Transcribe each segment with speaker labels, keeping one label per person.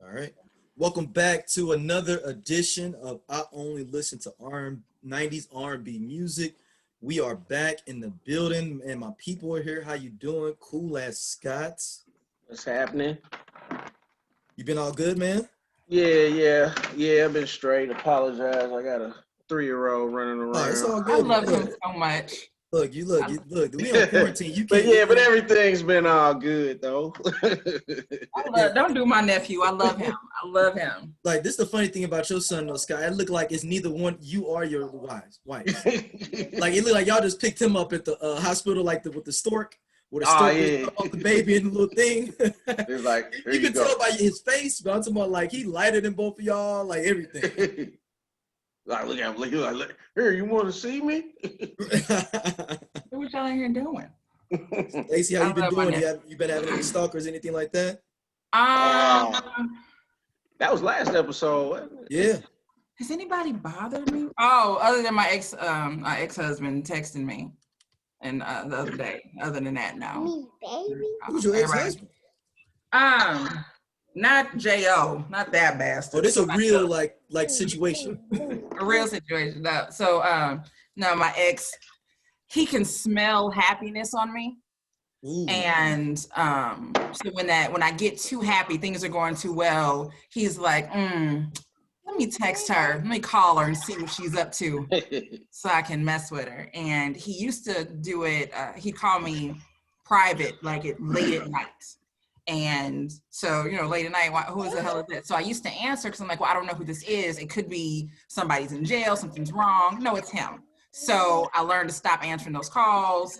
Speaker 1: All right. Welcome back to another edition of I Only Listen to R&90s R&B music. We are back in the building and my people are here. How you doing? Cool as Scots.
Speaker 2: What's happening?
Speaker 1: You been all good, man?
Speaker 2: Yeah. I've been straight. Apologize. I got a 3-year-old running
Speaker 1: Oh, it's
Speaker 2: around.
Speaker 1: all
Speaker 3: I
Speaker 1: good.
Speaker 3: love him
Speaker 1: Look,
Speaker 3: so much.
Speaker 1: look. We on quarantine. You
Speaker 2: but
Speaker 1: can't.
Speaker 2: yeah, but everything's been all good though.
Speaker 3: Don't do my nephew. I love him. I love him.
Speaker 1: Like, this is the funny thing about your son, though, Scott. It look like it's neither one. You or your wife. Like, it look like y'all just picked him up at the hospital, like with the stork. With a
Speaker 2: Oh
Speaker 1: stork
Speaker 2: yeah.
Speaker 1: off the baby and the little thing.
Speaker 2: It's like here
Speaker 1: You
Speaker 2: you
Speaker 1: can
Speaker 2: go.
Speaker 1: tell by his face, but I'm talking about like he lighter than both of y'all, like everything.
Speaker 2: Like look at him, look, here, you want to see me?
Speaker 3: What y'all in here doing?
Speaker 1: Lacey, how
Speaker 3: I
Speaker 1: you been
Speaker 3: love my
Speaker 1: doing?
Speaker 3: nephew.
Speaker 1: You been having any stalkers, anything like that?
Speaker 2: That was last episode, wasn't it?
Speaker 1: Yeah.
Speaker 3: Has anybody bothered me? Oh, other than my ex-husband texting me, and the other day. Other than that, no.
Speaker 4: Me, baby.
Speaker 1: Who's your
Speaker 3: Everybody-
Speaker 1: ex-husband?
Speaker 3: Not J.O. Not that bastard.
Speaker 1: Oh, this a real like situation.
Speaker 3: A real situation. No. So no, my ex, he can smell happiness on me.
Speaker 1: Ooh.
Speaker 3: And so when I get too happy, things are going too well, he's like, let me text her, let me call her and see what she's up to so I can mess with her. And he used to do it, he'd call me private, like late at night. And so, late at night, who the hell is that? So I used to answer because I'm like, well, I don't know who this is. It could be somebody's in jail, something's wrong. No, it's him. So I learned to stop answering those calls.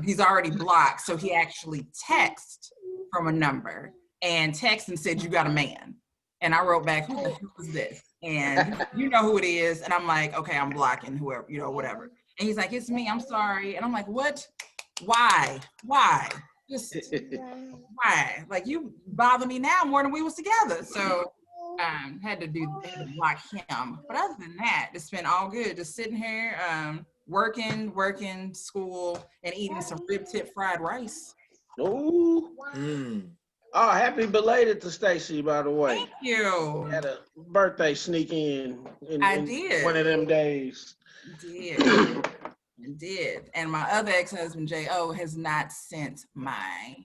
Speaker 3: He's already blocked. So he actually texted from a number and texted and said, you got a man. And I wrote back, who the hell is this? And you know who it is. And I'm like, okay, I'm blocking whoever, whatever. And he's like, it's me, I'm sorry. And I'm like, what? Why? Just why? Like, you bother me now more than we was together. So had to block him. But other than that, it's been all good. Just sitting here, working, school, and eating some rib tip fried rice.
Speaker 2: Ooh. Oh, happy belated to Stacy, by the way.
Speaker 3: Thank you.
Speaker 2: Had a birthday sneak in
Speaker 3: I did.
Speaker 2: One of them days.
Speaker 3: Did. And my other ex-husband, J.O., has not sent my.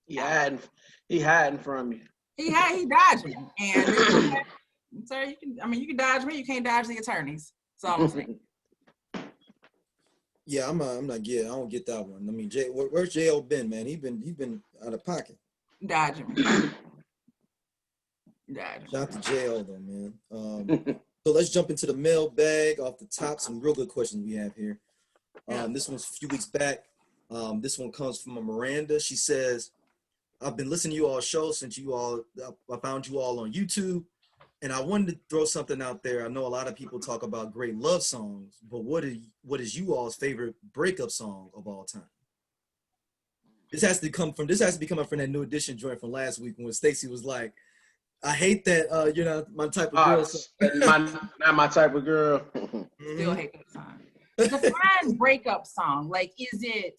Speaker 2: He hiding from you.
Speaker 3: He dodged me. And sir, you can dodge me, you can't dodge the attorneys. So I'm saying.
Speaker 1: Yeah, I'm not getting. I don't get that one. I mean, where's J.O. been, man? He been out of pocket.
Speaker 3: Dodging me.
Speaker 1: Shout out to J.O. though, man. So let's jump into the mailbag off the top. Some real good questions we have here. This one's a few weeks back. This one comes from a Miranda. She says, I've been listening to you all show since I found you all on YouTube. And I wanted to throw something out there. I know a lot of people talk about great love songs, but what is you all's favorite breakup song of all time? This has to be coming from that New Edition joint from last week when Stacey was like, I hate that you're not my type of girl.
Speaker 2: Not my type of girl.
Speaker 3: Still hate that song. Define breakup song. Like, is it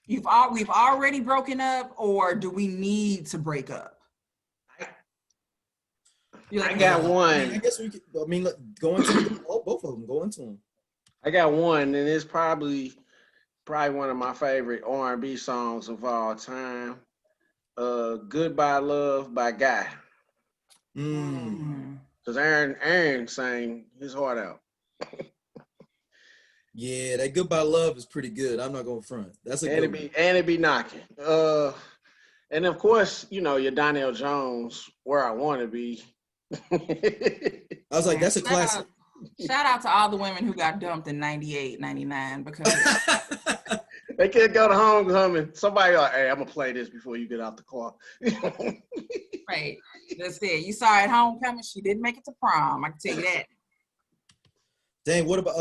Speaker 3: we've already broken up, or do we need to break up?
Speaker 2: I got one.
Speaker 1: I guess we could. I mean, look, go into them, both of them. Go into them.
Speaker 2: I got one, and it's probably one of my favorite R&B songs of all time. "Goodbye Love" by Guy. Because Aaron sang his heart out.
Speaker 1: Yeah, that "Goodbye Love" is pretty good. I'm not gonna front. That's a good one.
Speaker 2: And it be knocking. And of course, your Donnell Jones, "Where I Want to Be."
Speaker 1: I was like, that's a classic.
Speaker 3: Shout out to all the women who got dumped in 98, 99 because
Speaker 2: they can't go to homecoming. Somebody like, hey, I'm gonna play this before you get out the car.
Speaker 3: Right. That's it. You saw her at homecoming, she didn't make it to prom. I can tell you that.
Speaker 1: Dang, what about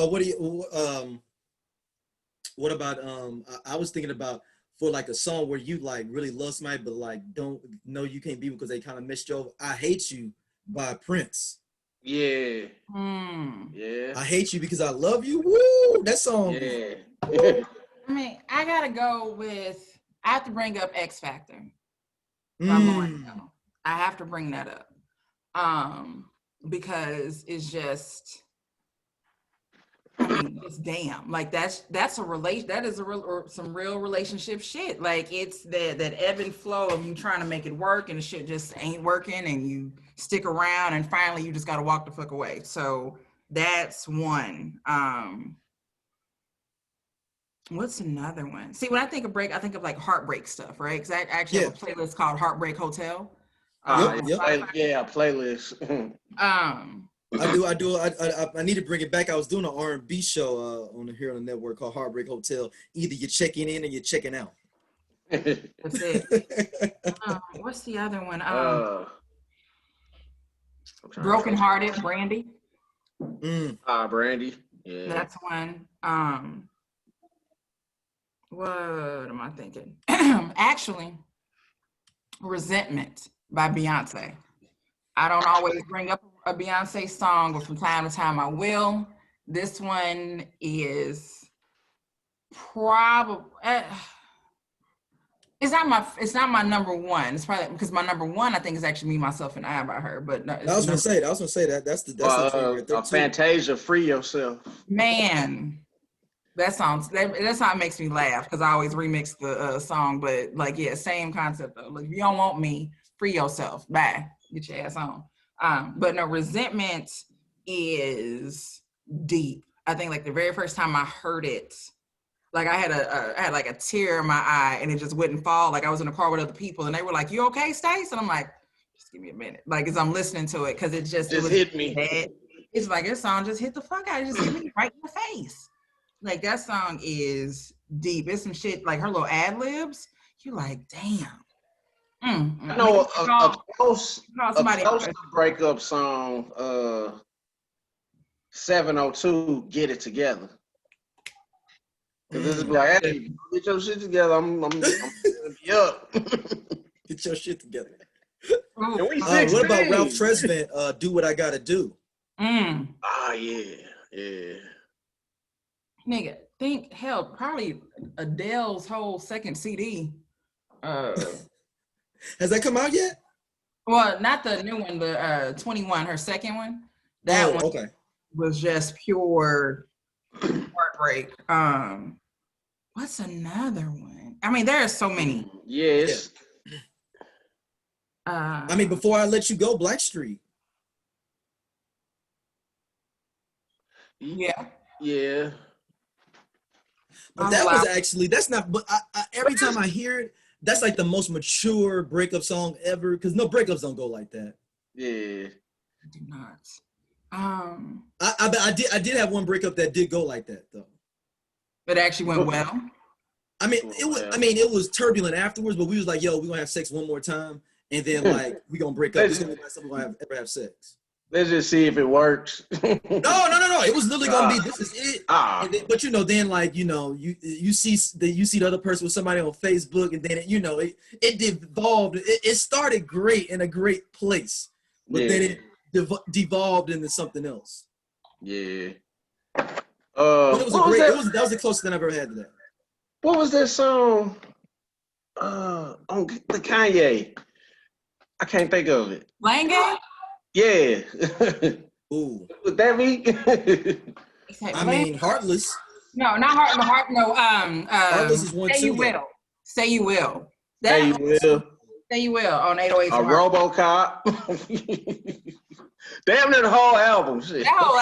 Speaker 1: I was thinking about for like a song where you like really love somebody but like don't know you can't be because they kind of missed you over. I Hate You by Prince.
Speaker 2: Yeah.
Speaker 3: Yeah.
Speaker 1: I Hate You Because I Love You. Woo! That song.
Speaker 2: Yeah.
Speaker 3: I mean, I have to bring up X Factor by Lauren Hill. I have to bring that up. Because it's just, I mean, it's damn, like that's a relation, that is a real, or some real relationship shit. Like it's that ebb and flow of you trying to make it work and the shit just ain't working and you stick around and finally you just gotta walk the fuck away. So that's one. What's another one? See, when I think of break, I think of like heartbreak stuff, right? Because I actually have a playlist called Heartbreak Hotel.
Speaker 1: Yep.
Speaker 2: Playlist.
Speaker 1: I do. I need to bring it back. I was doing an R&B show here on the network called Heartbreak Hotel. Either you're checking in or you're checking out.
Speaker 3: That's it. What's the other one? Broken Hearted, Brandy.
Speaker 2: Brandy. Yeah.
Speaker 3: That's one. What am I thinking? Actually, Resentment by Beyonce. I don't always bring up a Beyonce song, but from time to time I will. This one is probably it's not my number one. It's probably because my number one I think is actually Me, Myself, and I by her. But no,
Speaker 1: I was gonna say that's the joint right there too.
Speaker 2: Fantasia, Free Yourself.
Speaker 3: Man, that song makes me laugh because I always remix the song. But like, yeah, same concept though. Like, if you don't want me, free yourself. Bye. Get your ass on. But no, Resentment is deep. I think like the very first time I heard it, like I had like a tear in my eye and it just wouldn't fall. Like I was in a car with other people and they were like, "You okay, Stace?" And I'm like, "Just give me a minute." Like as I'm listening to it, because it
Speaker 2: hit me.
Speaker 3: It's like this song just hit the fuck out. It just hit me right in the face. Like that song is deep. It's some shit like her little ad libs. You're like, damn.
Speaker 2: I know a close breakup song, 702, Get It Together. This is like, hey, get your shit together. I'm gonna be up.
Speaker 1: Get your shit together.
Speaker 2: What
Speaker 1: about Ralph Tresvant, Do What I Gotta Do?
Speaker 2: Yeah.
Speaker 3: Nigga, probably Adele's whole second CD.
Speaker 1: Has that come out yet?
Speaker 3: Well, not the new one, the 21, her second one. That one was just pure heartbreak. What's another one? I mean, there are so many.
Speaker 2: Yes.
Speaker 1: I mean, Before I Let You Go, Blackstreet.
Speaker 3: Yeah.
Speaker 2: Yeah.
Speaker 1: But that was actually, that's not, but every time I hear it, that's like the most mature breakup song ever, because no breakups don't go like that.
Speaker 2: Yeah.
Speaker 3: I do not.
Speaker 1: I did have one breakup that did go like that though.
Speaker 3: It actually went well.
Speaker 1: I mean, it was turbulent afterwards, but we was like, yo, we're gonna have sex one more time, and then like we gonna break up. It's gonna be the last time we're gonna ever have sex.
Speaker 2: Let's just see if it works.
Speaker 1: No. It was literally gonna be, this is it. Then, but then like, you see the other person with somebody on Facebook, and then it devolved. It started great in a great place, but then it devolved into something else.
Speaker 2: Yeah.
Speaker 1: But it was that was the closest thing I've ever had to that.
Speaker 2: What was that song? On the Kanye. I can't think of it.
Speaker 3: Lane Gang?
Speaker 2: Yeah.
Speaker 1: Ooh.
Speaker 2: Would that be?
Speaker 1: I mean, Heartless.
Speaker 3: No, not Heart. No.
Speaker 1: Heartless is one too.
Speaker 3: Say You Will. Say You Will.
Speaker 2: Say You Will.
Speaker 3: Say You Will on 808.
Speaker 2: RoboCop. Damn near the whole album. Shit.
Speaker 3: That whole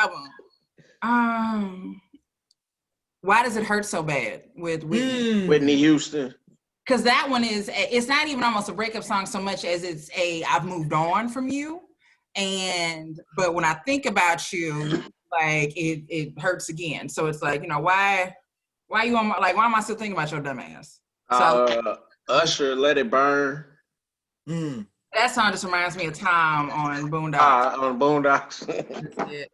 Speaker 3: album. Why Does It Hurt So Bad with Whitney?
Speaker 2: Whitney Houston.
Speaker 3: Because that one it's not even almost a breakup song so much as it's I've moved on from you. But when I think about you, like it hurts again. So it's like, why you on why am I still thinking about your dumb ass? So
Speaker 2: Usher, Let It Burn.
Speaker 3: That song just reminds me of Tom on Boondocks.
Speaker 2: On Boondocks.
Speaker 3: That's it.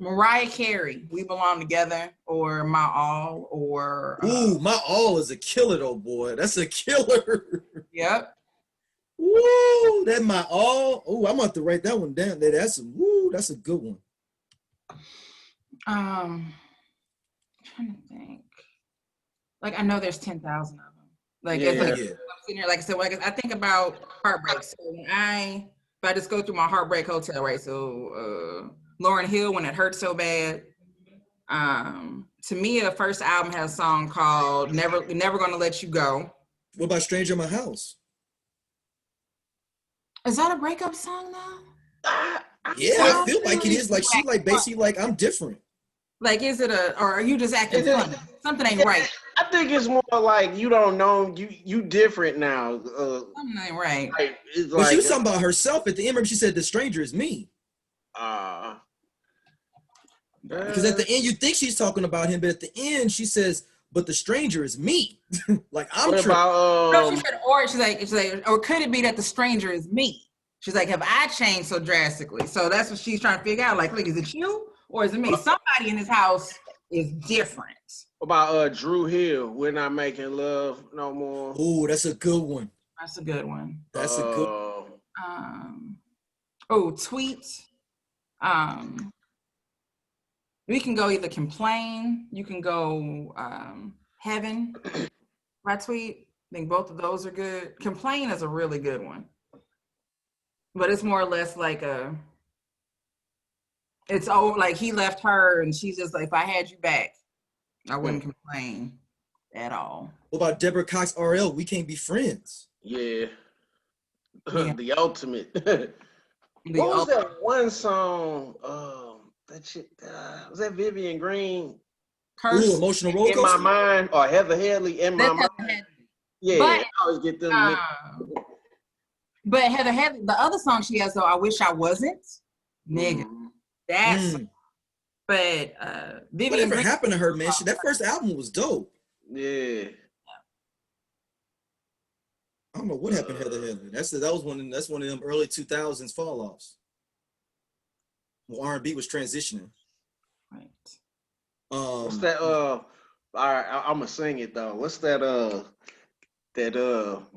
Speaker 3: Mariah Carey, We Belong Together, or My All, or
Speaker 1: My All is a killer though, boy. That's a killer.
Speaker 3: Yep.
Speaker 1: Woo, that My All. Oh, I'm gonna have to write that one down. That's a good one.
Speaker 3: I'm trying to think. Like, I know there's 10,000 of them. Like
Speaker 2: Yeah.
Speaker 3: it's like
Speaker 1: Yeah.
Speaker 3: I'm sitting here, like I said, when I think about heartbreak. So when if I just go through my heartbreak hotel, right? So Lauryn Hill, When It Hurts So Bad. Tamia first album has a song called Never Gonna Let You Go.
Speaker 1: What about Stranger in My House?
Speaker 3: Is that a breakup song though?
Speaker 1: Yeah, I feel like it is. Like she like basically like I'm different.
Speaker 3: Like, is it or are you just acting funny? Something ain't right.
Speaker 2: I think it's more like you don't know you different now.
Speaker 3: Something ain't right.
Speaker 2: Like, it's
Speaker 1: But
Speaker 2: like
Speaker 1: she was talking about herself at the end. Remember, she said the stranger is me. Because at the end you think she's talking about him, but at the end she says, "But the stranger is me." Like I'm.
Speaker 2: What about
Speaker 3: No, she said, or she's like, or could it be that the stranger is me? She's like, have I changed so drastically? So that's what she's trying to figure out. Like, look, is it you or is it me? Somebody in this house is different.
Speaker 2: What about Drew Hill? We're Not Making Love No More.
Speaker 1: Oh, that's a good one.
Speaker 3: That's a good one.
Speaker 1: That's a good.
Speaker 3: Tweet. We can go either Complain. You can go Heaven by Tweet. I think both of those are good. Complain is a really good one. But it's more or less like it's like he left her and she's just like, if I had you back, I wouldn't complain at all.
Speaker 1: What about Deborah Cox RL? We Can't Be Friends.
Speaker 2: Yeah.
Speaker 3: Yeah.
Speaker 2: The ultimate. What was that one song? That shit. Was that Vivian Green?
Speaker 3: Curse.
Speaker 1: Ooh, Emotional Roller Coaster.
Speaker 2: In My Mind, or Heather Headley, In My Mind. Yeah,
Speaker 3: but,
Speaker 2: I always get them.
Speaker 3: But Heather Headley, the other song she has though, I Wish I Wasn't. Nigga. That's but Vivian
Speaker 1: Whatever
Speaker 3: Green,
Speaker 1: happened to her, man? That first album was dope.
Speaker 2: Yeah.
Speaker 1: I don't know what happened to Heather Headley. That's one of them early 2000s fall offs. Well, R&B was transitioning.
Speaker 3: Right.
Speaker 2: What's that? All right, I'm gonna sing it though. What's that? That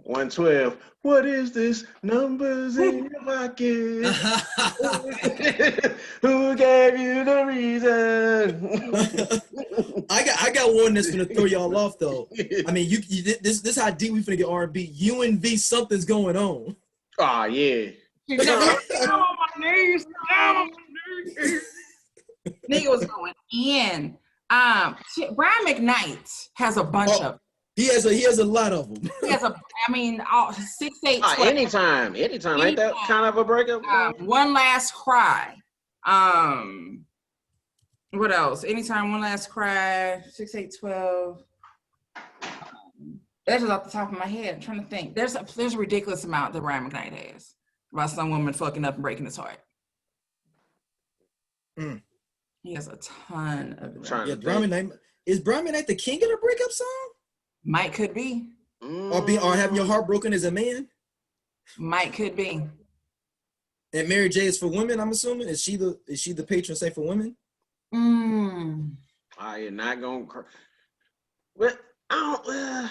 Speaker 2: 112. What is this? Numbers in your pocket. Who gave you the reason?
Speaker 1: I got one that's gonna throw y'all off though. I mean, this how deep we finna get R&B. UNV, Something's Going On.
Speaker 2: Oh yeah.
Speaker 3: Down on my knees. Nigga was going in. Brian McKnight has a bunch of.
Speaker 1: He has a lot of them.
Speaker 3: He has 6, 8, 12.
Speaker 2: Anytime. Ain't that kind of a breakup?
Speaker 3: One Last Cry. What else? Anytime, One Last Cry. 6, 8, 12. That's just off the top of my head. I'm trying to think. There's a ridiculous amount that Brian McKnight has about some woman fucking up and breaking his heart. He has a ton of them.
Speaker 1: Yeah, Brian McKnight. Is Brian McKnight the king of the breakup song?
Speaker 3: Might could be.
Speaker 1: Or having your heart broken as a man?
Speaker 3: Might could be.
Speaker 1: And Mary J is for women, I'm assuming. Is she the patron saint for women?
Speaker 2: You're not gonna cry. Well, I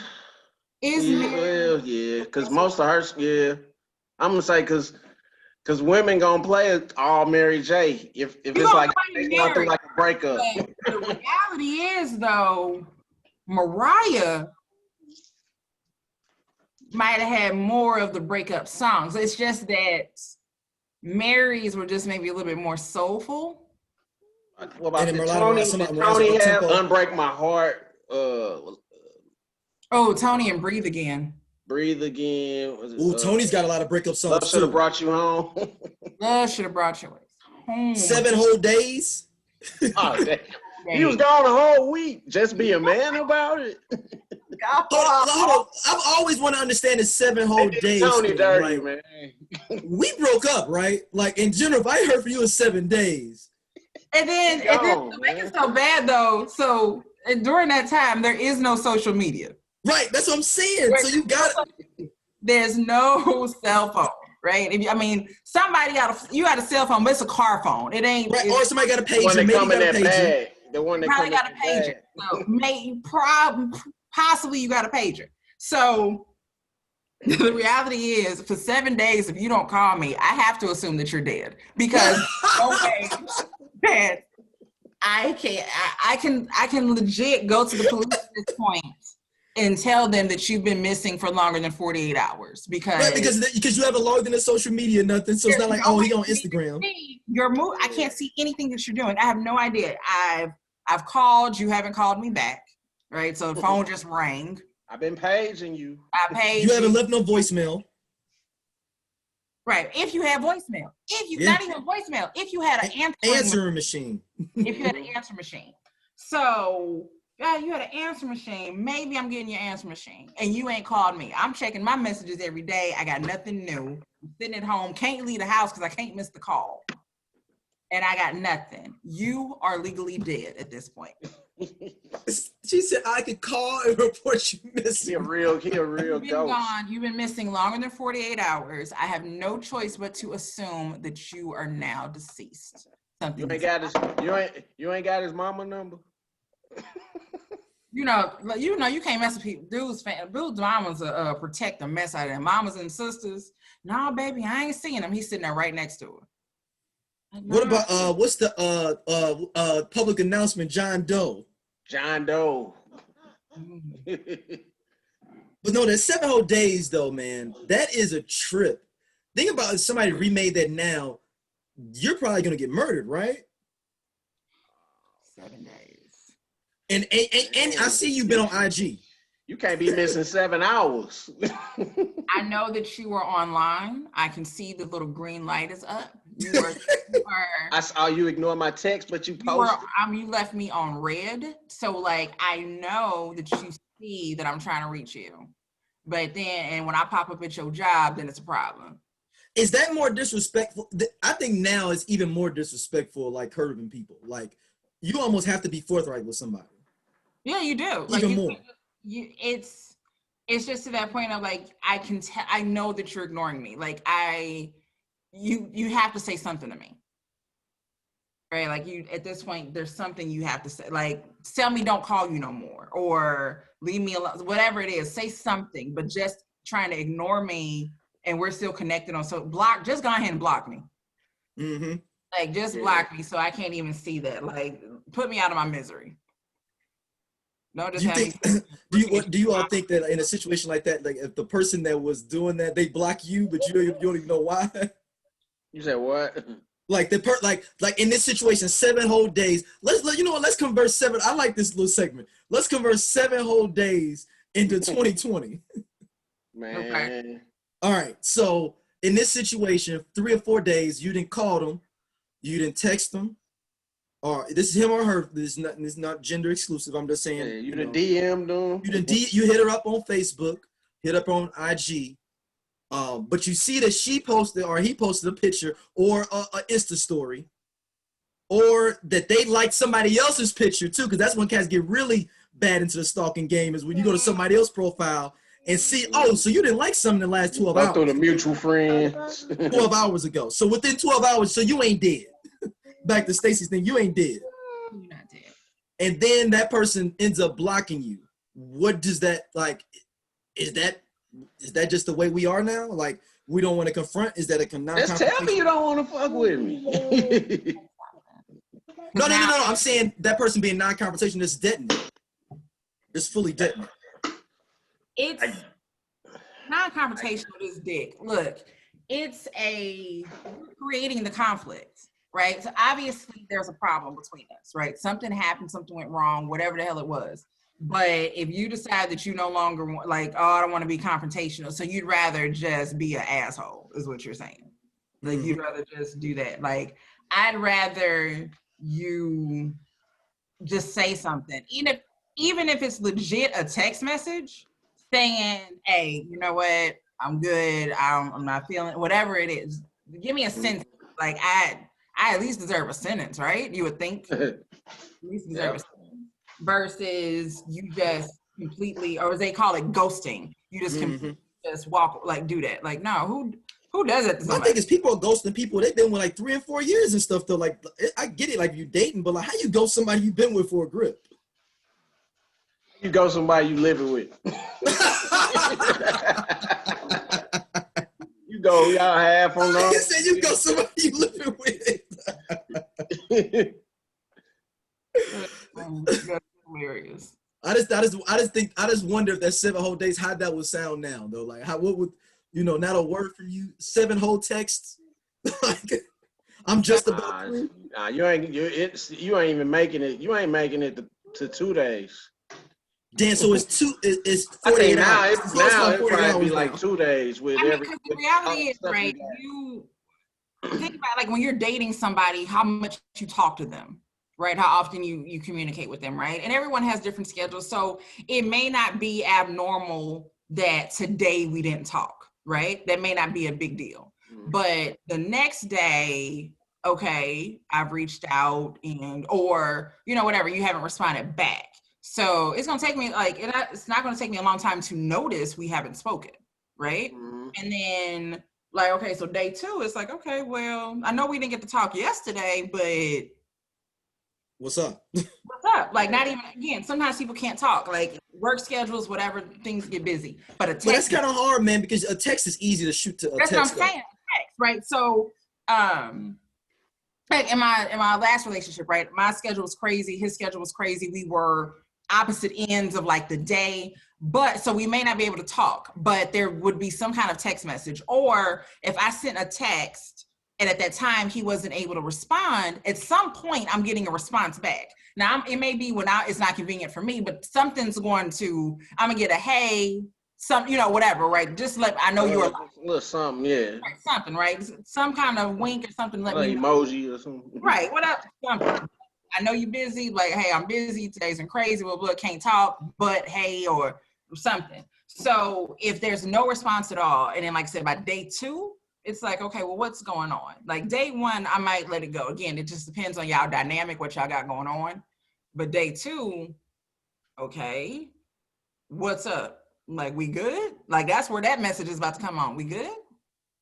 Speaker 2: don't. Yeah, because most of her, yeah. I'm gonna say because women gonna play it all Mary J. If it's like they going through like a breakup.
Speaker 3: The reality is though, Mariah might have had more of the breakup songs. It's just that Mary's were just maybe a little bit more soulful.
Speaker 2: What about Toni have Unbreak My Heart?
Speaker 3: Toni and Breathe Again.
Speaker 2: Breathe Again.
Speaker 1: Toni's got a lot of breakup songs.
Speaker 2: Love Should Have Brought You Home.
Speaker 3: Love Should Have Brought You Home.
Speaker 1: 7 Whole Days.
Speaker 2: Oh, he was gone a whole week. Just be a man about it.
Speaker 1: Hold on. I've always want to understand the 7 Whole Days.
Speaker 2: Toni dirty,
Speaker 1: right?
Speaker 2: Man.
Speaker 1: We broke up, right? Like in general, if I heard from you in 7 days.
Speaker 3: And then to make it so bad though, so during that time there is no social media.
Speaker 1: Right, that's what I'm saying. So you got
Speaker 3: there's no cell phone, right? Somebody got a cell phone, but it's a car phone. It ain't
Speaker 1: right. Or somebody got a pager.
Speaker 2: Maybe got a
Speaker 1: pager.
Speaker 2: The one that
Speaker 3: probably got a pager. So possibly you got a pager. So the reality is, for 7 days, if you don't call me, I have to assume that you're dead because that I can legit go to the police at this point and tell them that you've been missing for longer than 48 hours
Speaker 1: because you haven't logged into social media, nothing. So it's not like, oh, he on Instagram.
Speaker 3: Your move, I can't see anything that you're doing. I have no idea. I've called, you haven't called me back, right? So the phone just rang.
Speaker 2: I've been paging you.
Speaker 3: I paged
Speaker 1: you. Haven't left no voicemail.
Speaker 3: Right. If you had voicemail, not even voicemail, if you had an
Speaker 1: answering machine.
Speaker 3: If you had an answer machine. So yeah, you had an answer machine. Maybe I'm getting your answer machine and you ain't called me. I'm checking my messages every day. I got nothing new. I'm sitting at home, can't leave the house because I can't miss the call. And I got nothing. You are legally dead at this point.
Speaker 1: She said I could call and report you missing.
Speaker 2: He a real
Speaker 3: You've been
Speaker 2: ghost.
Speaker 3: gone. You've been missing longer than 48 hours. I have no choice but to assume that you are now deceased.
Speaker 2: You ain't got his mama number.
Speaker 3: You know, you can't mess with people. Dude's mamas protect the mess out of them. Mamas and sisters. No, baby, I ain't seeing him. He's sitting there right next to her.
Speaker 1: What about what's the public announcement, John Doe?
Speaker 2: John Doe.
Speaker 1: But no, that 7 whole days though, man, that is a trip. Think about if somebody remade that now, you're probably gonna get murdered, right?
Speaker 3: 7 days.
Speaker 1: And I see you've been on IG.
Speaker 2: You can't be missing 7 hours.
Speaker 3: I know that you were online. I can see the little green light is up.
Speaker 2: I saw you ignore my text, but you posted.
Speaker 3: You left me on red. So like, I know that you see that I'm trying to reach you. But then, and when I pop up at your job, then it's a problem.
Speaker 1: Is that more disrespectful? I think now it's even more disrespectful, like curving people. Like, you almost have to be forthright with somebody. Yeah,
Speaker 3: you do.
Speaker 1: Even more.
Speaker 3: It's just to that point of like, I can tell, I know that you're ignoring me. Like you have to say something to me. Right? Like at this point, there's something you have to say. Like, tell me don't call you no more or leave me alone, whatever it is, say something, but just trying to ignore me and we're still connected on, so just go ahead and block me.
Speaker 1: Mm-hmm.
Speaker 3: Like, just block me so I can't even see that. Like, put me out of my misery. No, just
Speaker 1: do you all think that in a situation like that, like if the person that was doing that, they block you, but you don't even know why?
Speaker 2: You said what?
Speaker 1: Like like in this situation, 7 whole days. Let's convert 7. I like this little segment. Let's convert 7 whole days into 2020.
Speaker 2: Man.
Speaker 1: Okay. All right. So in this situation, 3 or 4 days, you didn't call them, you didn't text them, or this is him or her. This is not gender exclusive. I'm just saying.
Speaker 2: Yeah, you done DM'd them.
Speaker 1: You hit her up on Facebook, hit up on IG. But you see that she posted or he posted a picture or a Insta story, or that they like somebody else's picture too, because that's when cats get really bad into the stalking game, is when you go to somebody else's profile and see, oh, so you didn't like something in the last 12 hours.
Speaker 2: Through the mutual friends.
Speaker 1: 12 hours ago. So within 12 hours, so you ain't dead. Back to Stacey's thing, you ain't dead.
Speaker 3: You're not dead.
Speaker 1: And then that person ends up blocking you. What does that, like, is that just the way we are now? Like, we don't want to confront? Is that a non-confrontation?
Speaker 2: Just tell me you don't want to fuck with me.
Speaker 1: No. I'm saying that person being non-confrontation is detonate. It's fully detonate.
Speaker 3: It's non-confrontational, this dick. Look, it's creating the conflict, right? So obviously there's a problem between us, right? Something happened, something went wrong, whatever the hell it was. But if you decide that you no longer want, like, oh, I don't want to be confrontational, so you'd rather just be an asshole, is what you're saying. Like, you'd rather just do that. Like, I'd rather you just say something, even if it's legit a text message saying, hey, you know what, I'm good, I'm not feeling, whatever it is, give me a sentence. Like, I at least deserve a sentence, right? You would think. At least deserve a sentence. Versus you just completely, or as they call it, ghosting. You just completely just walk, like, do that. Like, no, who does it to somebody?
Speaker 1: My thing is, people are ghosting people they've been with like 3 and 4 years and stuff though. Like, I get it, like you dating, but like, how you ghost somebody you've been with for a grip?
Speaker 2: You ghost somebody you living with. You go, y'all half on
Speaker 1: You said you ghost somebody you living with.
Speaker 3: That's hilarious.
Speaker 1: I just wonder if that 7 whole days, how that would sound now though. Like what would, not a word from you, 7 whole texts. Like, I'm just about through.
Speaker 2: You ain't even making it. You ain't making it to 2 days.
Speaker 1: Damn, so it's 48
Speaker 2: I think now
Speaker 1: hours.
Speaker 2: now it
Speaker 1: 48
Speaker 2: probably be
Speaker 1: now.
Speaker 2: like 2 days with
Speaker 3: because the reality is, right, you think about like when you're dating somebody, how much you talk to them, right? How often you communicate with them, right? And everyone has different schedules. So it may not be abnormal that today we didn't talk, right? That may not be a big deal. But the next day, okay, I've reached out or whatever, you haven't responded back. So it's gonna take me it's not gonna take me a long time to notice we haven't spoken, right? Mm-hmm. And then like, okay, so day 2, it's like, okay, well, I know we didn't get to talk yesterday, but
Speaker 1: what's up?
Speaker 3: What's up? Like, not even, again, sometimes people can't talk, like work schedules, whatever, things get busy. But a text,
Speaker 1: that's kind of hard, man, because a text is easy to shoot to a text.
Speaker 3: That's what I'm saying, text, right? So, like in my last relationship, right, my schedule was crazy, his schedule was crazy. We were opposite ends of like the day, but so we may not be able to talk, but there would be some kind of text message. Or if I sent a text and at that time he wasn't able to respond, at some point I'm getting a response back. Now it may be when it's not convenient for me, but I'm gonna get a hey, whatever, right? Just let I know you're alive.
Speaker 2: A little something, yeah.
Speaker 3: Right, something, right? Some kind of wink or something. Let me
Speaker 2: emoji or something.
Speaker 3: Right, whatever. Something. I know you're busy. Like, hey, I'm busy. Today's been crazy. Blah, blah, can't talk. But hey, or something. So if there's no response at all, and then like I said, by day 2, it's like, okay, well, what's going on? Like day 1, I might let it go. Again, it just depends on y'all dynamic, what y'all got going on. But day 2, okay, what's up? Like, we good? Like, that's where that message is about to come on. We good?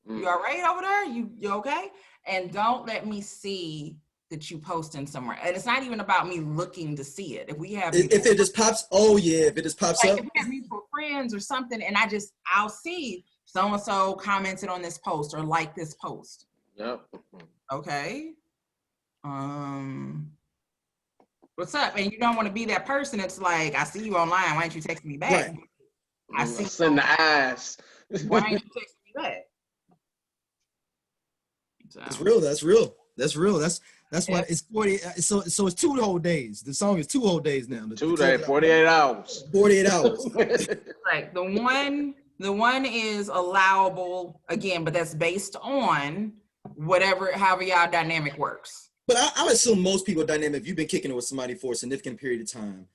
Speaker 3: You all right over there? You okay? And don't let me see that you posting somewhere. And it's not even about me looking to see it. If it just pops,
Speaker 1: if it just pops up.
Speaker 3: If we have mutual friends or something, and I'll see so-and-so commented on this post or like this post.
Speaker 2: Yep.
Speaker 3: Okay. What's up? And you don't want to be that person. It's like, I see you online. Why aren't you texting me back?
Speaker 2: Right. I see send the eyes.
Speaker 3: Why aren't you texting me back?
Speaker 1: So. It's real. That's real. That's why it's 40. So it's 2 whole days. The song is 2 whole days now.
Speaker 2: 2 days, 48 hours.
Speaker 1: 48 hours.
Speaker 3: Right. The one is allowable again, but that's based on however y'all dynamic works.
Speaker 1: But I assume most people dynamic, if you've been kicking it with somebody for a significant period of time,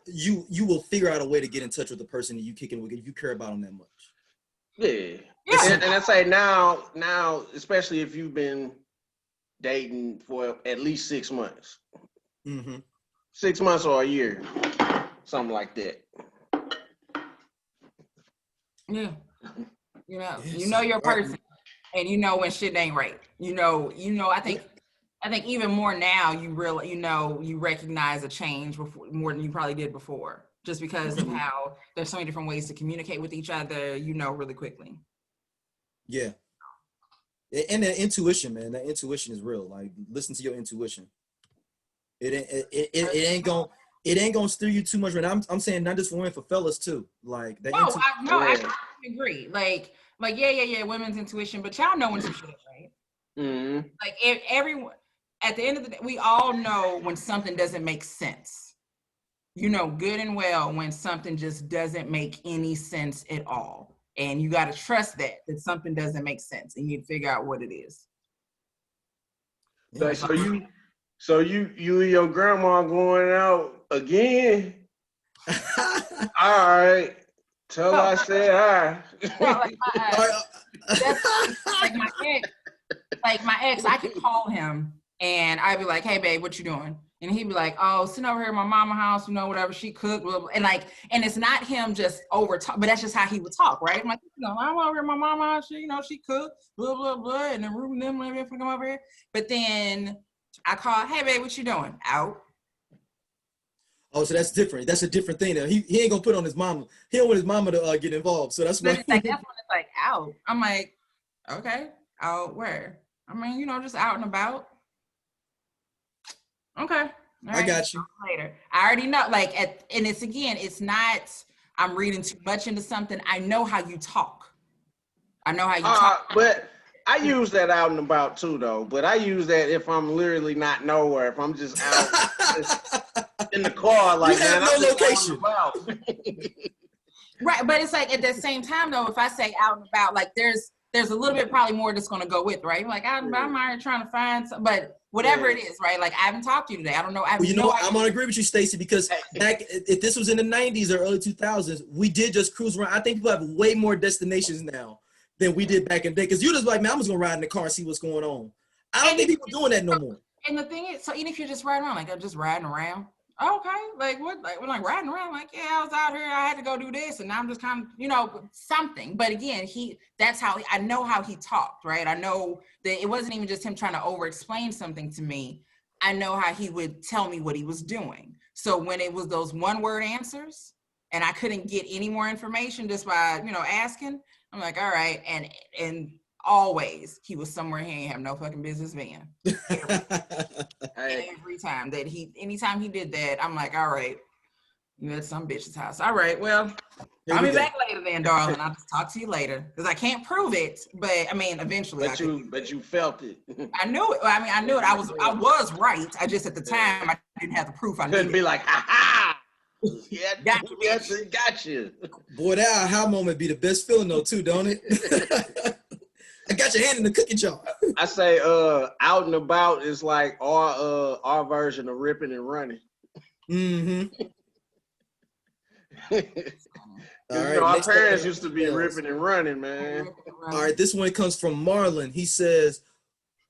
Speaker 1: you will figure out a way to get in touch with the person that you kicking with if you care about them that much.
Speaker 2: Yeah. And I say now, especially if you've been dating for at least 6 months.
Speaker 1: Mm-hmm.
Speaker 2: 6 months or a year, something like that.
Speaker 3: Yeah. You know your person, and you know when shit ain't right. I think even more now you really you recognize a change more than you probably did before, just because of how there's so many different ways to communicate with each other, really quickly.
Speaker 1: Yeah. And that intuition, man, that intuition is real. Like, listen to your intuition. It ain't gonna steer you too much. Right? I'm saying not just for women, for fellas too. Like that.
Speaker 3: I agree. Like yeah, women's intuition, but y'all know when some shit is right.
Speaker 2: Mm-hmm.
Speaker 3: Like everyone, at the end of the day, we all know when something doesn't make sense. Good and well when something just doesn't make any sense at all. And you got to trust that something doesn't make sense, and you figure out what it is.
Speaker 2: Yeah. So you and your grandma going out again? All right. Tell her I said hi.
Speaker 3: Like my ex, I could call him and I'd be like, "Hey, babe, what you doing?" And he'd be like, "Oh, sitting over here at my mama's house, whatever she cooked." Blah, blah. And it's not him just over talk, but that's just how he would talk, right? I'm like, I'm over here at my mama's house, she cooked, blah, blah, blah, and then Ruben them let me come over here. But then I call, "Hey, babe, what you doing?" Out.
Speaker 1: Oh, so that's different. That's a different thing. Now he ain't gonna put on his mama. He don't want his mama to get involved. So that's why.
Speaker 3: That's when it's like out. I'm like, okay, out where? I mean, just out and about. Okay. All
Speaker 1: I
Speaker 3: right,
Speaker 1: got you.
Speaker 3: later. I already know, like, and it's again, it's not, I'm reading too much into something. I know how you talk. I know how you talk.
Speaker 2: But I use that out and about too, though. But I use that if I'm literally not nowhere. If I'm just out in the car, like,
Speaker 1: you have
Speaker 2: man, I'm
Speaker 1: no
Speaker 2: just
Speaker 1: location.
Speaker 2: out and about.
Speaker 3: Right, but it's like at the same time though, if I say out and about, like there's a little bit probably more that's going to go with, right? Like I'm already trying to find some, but whatever it is, right? Like I haven't talked to you today. I don't know. I have
Speaker 1: You know what? I'm gonna agree with you, Stacey, because back if this was in the 90s or early 2000s, we did just cruise around. I think people have way more destinations now than we did back in the day. Because you just like, man, I'm just gonna ride in the car and see what's going on. I don't think people doing that no more.
Speaker 3: And the thing is, so even if you're just riding around, like I'm just riding around, okay, like what, like we're like riding around, like yeah, I was out here, I had to go do this, and now I'm just kind of, you know, something. But again, that's how I know how he talked, right? I know that it wasn't even just him trying to over-explain something to me. I know how he would tell me what he was doing. So when it was those one-word answers, and I couldn't get any more information just by, you know, asking, I'm like, all right, and always he was somewhere he ain't have no fucking business being. Every time that anytime he did that, I'm like, all right, you at some bitch's house. All right, well, I'll be back later then, darling. I'll just talk to you later. Because I can't prove it, but I mean eventually
Speaker 2: But you felt it.
Speaker 3: I knew it. I mean, I knew it. I was right. I just at the time I didn't have the proof. I
Speaker 2: couldn't be like, ha ha. Yeah, got you.
Speaker 1: Boy, that aha moment be the best feeling though, too, don't it? I got your hand in the cookie jar.
Speaker 2: I say out and about is like our version of ripping and running.
Speaker 1: Mm-hmm. All right,
Speaker 2: our parents used to be ripping and running, man.
Speaker 1: All right, this one comes from Marlon. He says,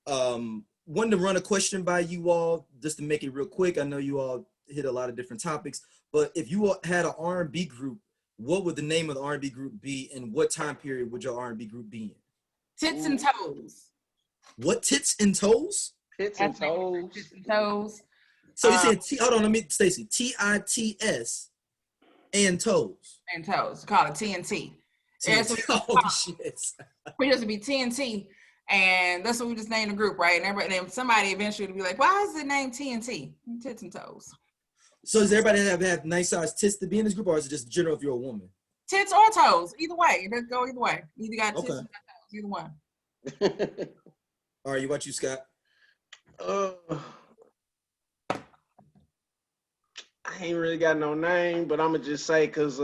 Speaker 1: wanted to run a question by you all just to make it real quick. I know you all hit a lot of different topics, but if you all had an R&B group, what would the name of the R&B group be, and what time period would your R&B group be in?
Speaker 3: Tits and toes.
Speaker 1: What, tits and toes?
Speaker 2: Tits and toes.
Speaker 3: Tits and toes.
Speaker 1: So you said hold on, let me, Stacey. TITS and toes.
Speaker 3: And toes. Call it TNT.
Speaker 1: Oh shit.
Speaker 3: We used to be TNT, and that's what we just named the group, right? And then somebody eventually would be like, "Why is it named TNT?" Tits and toes.
Speaker 1: So does everybody have nice size tits to be in this group, or is it just general if you're a woman?
Speaker 3: Tits or toes, either way. It doesn't go either way. You either got tits or toes, either one.
Speaker 1: All right, what you, Scott?
Speaker 2: I ain't really got no name, but I'm gonna just say because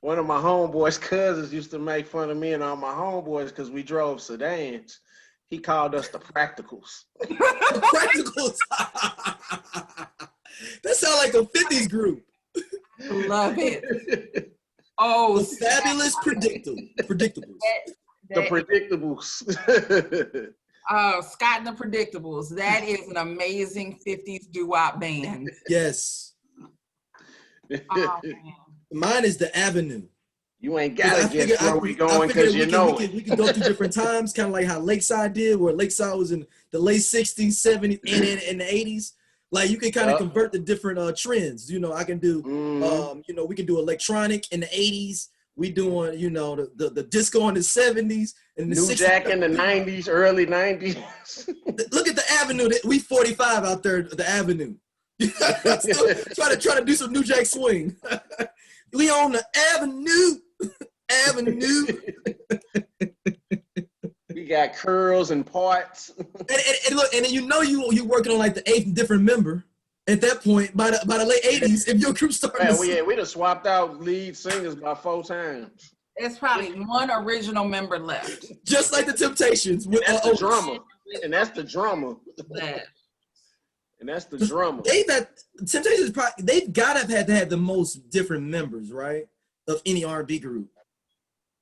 Speaker 2: one of my homeboys' cousins used to make fun of me and all my homeboys because we drove sedans. He called us the Practicals.
Speaker 1: The Practicals. That sounds like a 50s group.
Speaker 3: Love it. Oh,
Speaker 1: the fabulous predictables.
Speaker 2: The Predictables.
Speaker 3: Oh, Scott and the Predictables. That is an amazing 50s doo-wop band.
Speaker 1: Yes.
Speaker 3: Oh,
Speaker 1: mine is the Avenue.
Speaker 2: You ain't gotta guess where we going because you know
Speaker 1: we can go through different times, kind of like how Lakeside did, where Lakeside was in the late 60s, 70s, and in the 80s. Like you can kind of convert the different trends. You know, I can do, you know, we can do electronic in the 80s. We doing, you know, the disco in the 70s and the
Speaker 2: New
Speaker 1: 60s.
Speaker 2: Jack in the 90s, early 90s.
Speaker 1: Look at the Avenue. We 45 out there. The Avenue. Still try to do some New Jack swing. We on the Avenue. Avenue.
Speaker 2: We got curls and parts.
Speaker 1: And look, and then you know you working on like the 8th different member at that point by the late 80s if your group started.
Speaker 2: Man, we done swapped out lead singers about 4 times.
Speaker 3: There's probably one original member left.
Speaker 1: Just like the Temptations. With,
Speaker 2: that's the drummer. And that's the drummer.
Speaker 3: Yeah.
Speaker 2: And that's the drummer.
Speaker 1: Temptations they've gotta have had to have the most different members, right? Of any R&B group.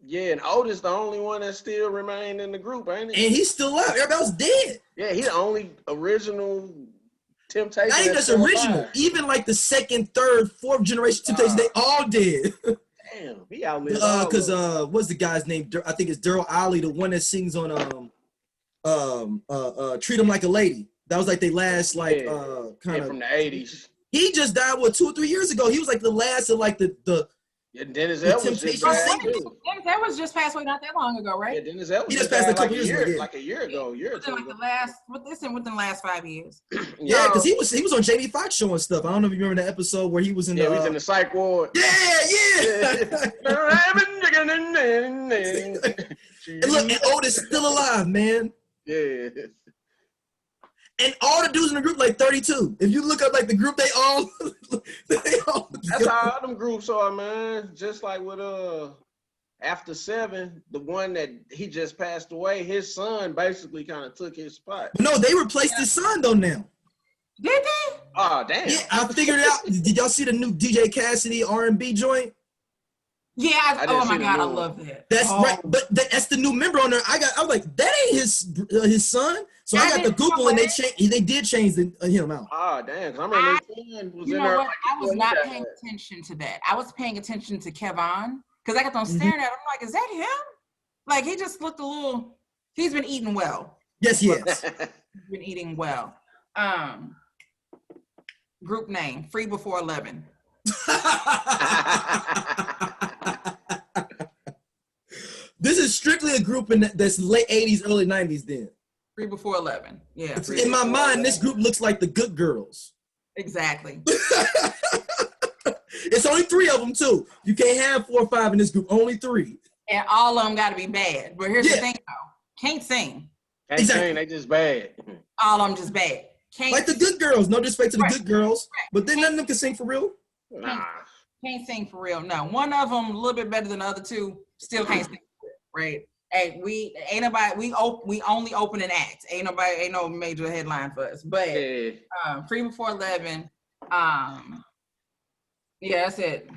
Speaker 2: Yeah, and Otis the only one that still remained in the group, ain't he?
Speaker 1: And he's still alive. Everybody else dead.
Speaker 2: Yeah, he's the only original Temptation.
Speaker 1: Not even just original. Alive. Even like the 2nd, 3rd, 4th generation Temptations, they all dead.
Speaker 2: Damn, he outlived all
Speaker 1: because what's the guy's name? I think it's Daryl Ollie, the one that sings on Treat 'Em Like a Lady. That was like they last kind of
Speaker 2: from the 80s.
Speaker 1: He just died 2 or 3 years ago. He was like the last of like the
Speaker 2: Yeah, Dennis
Speaker 1: The
Speaker 2: L was just
Speaker 1: Temptation
Speaker 2: bad
Speaker 1: Singers.
Speaker 2: too.
Speaker 3: That was just passed away not that long ago, right?
Speaker 2: Yeah, Dennis L was
Speaker 1: He just
Speaker 2: just
Speaker 1: passed a
Speaker 2: bad
Speaker 1: couple years ago, yeah.
Speaker 2: like a year ago, a year or two
Speaker 3: Within like
Speaker 2: ago.
Speaker 3: the last, within the last 5 years.
Speaker 1: Yeah, because
Speaker 3: So-
Speaker 1: he was on Jamie Foxx show and stuff. I don't know if you remember that episode where he was in
Speaker 2: Yeah,
Speaker 1: the.
Speaker 2: we was in the psych ward.
Speaker 1: Yeah. And look, and Otis still alive, man.
Speaker 2: Yeah.
Speaker 1: And all the dudes in the group like 32. If you look up like the group, they all.
Speaker 2: That's how all them groups are, man. Just like with After 7, the one that he just passed away, his son basically kind of took his spot.
Speaker 1: But no, they replaced his son though now.
Speaker 3: Did they?
Speaker 2: Oh, damn.
Speaker 1: Yeah, I figured it out. Did y'all see the new DJ Cassidy R&B joint?
Speaker 3: Yeah.
Speaker 2: I didn't
Speaker 3: Oh my
Speaker 2: see the
Speaker 3: God, I
Speaker 2: new one.
Speaker 3: love that.
Speaker 1: That's
Speaker 3: Oh.
Speaker 1: right, but that's the new member on there. I was like, that ain't his son. So I got to
Speaker 3: didn't know
Speaker 1: Google and
Speaker 3: that.
Speaker 1: they did change him out.
Speaker 2: Oh, damn. 'Cause I remember his son was
Speaker 3: You
Speaker 2: in
Speaker 3: know
Speaker 2: there.
Speaker 3: what?
Speaker 2: Like,
Speaker 3: I was
Speaker 2: before
Speaker 3: not
Speaker 2: he died.
Speaker 3: paying attention to that. I was paying attention to Kevon because I kept on
Speaker 1: Mhm.
Speaker 3: staring at him. I'm like, is that him? Like, he just looked a little, he's been eating well.
Speaker 1: Yes, yes.
Speaker 3: He's been eating well. Group name, Free Before 11.
Speaker 1: This is strictly a group that's late 80s, early 90s then.
Speaker 3: Free Before 11. Yeah,
Speaker 1: In my mind, this group looks like the Good Girls.
Speaker 3: exactly.
Speaker 1: It's only 3 of them too. You can't have 4 or 5 in this group. Only 3.
Speaker 3: And all of them got to be bad. But here's
Speaker 1: Yeah.
Speaker 3: the thing though. Can't sing.
Speaker 2: Can't
Speaker 1: Exactly.
Speaker 2: sing, they just bad.
Speaker 3: All of them just bad. Can't
Speaker 1: Like the Good Girls. No disrespect to the
Speaker 3: Right.
Speaker 1: Good Girls, but then none of them can sing for real.
Speaker 2: Nah.
Speaker 3: Can't sing for real. No, one of them a little bit better than the other 2. Still can't sing for real, right? Hey, we ain't nobody. We only open an act. Ain't no major headline for us. But
Speaker 2: Yeah.
Speaker 3: Free Before 11. Yeah, that's it.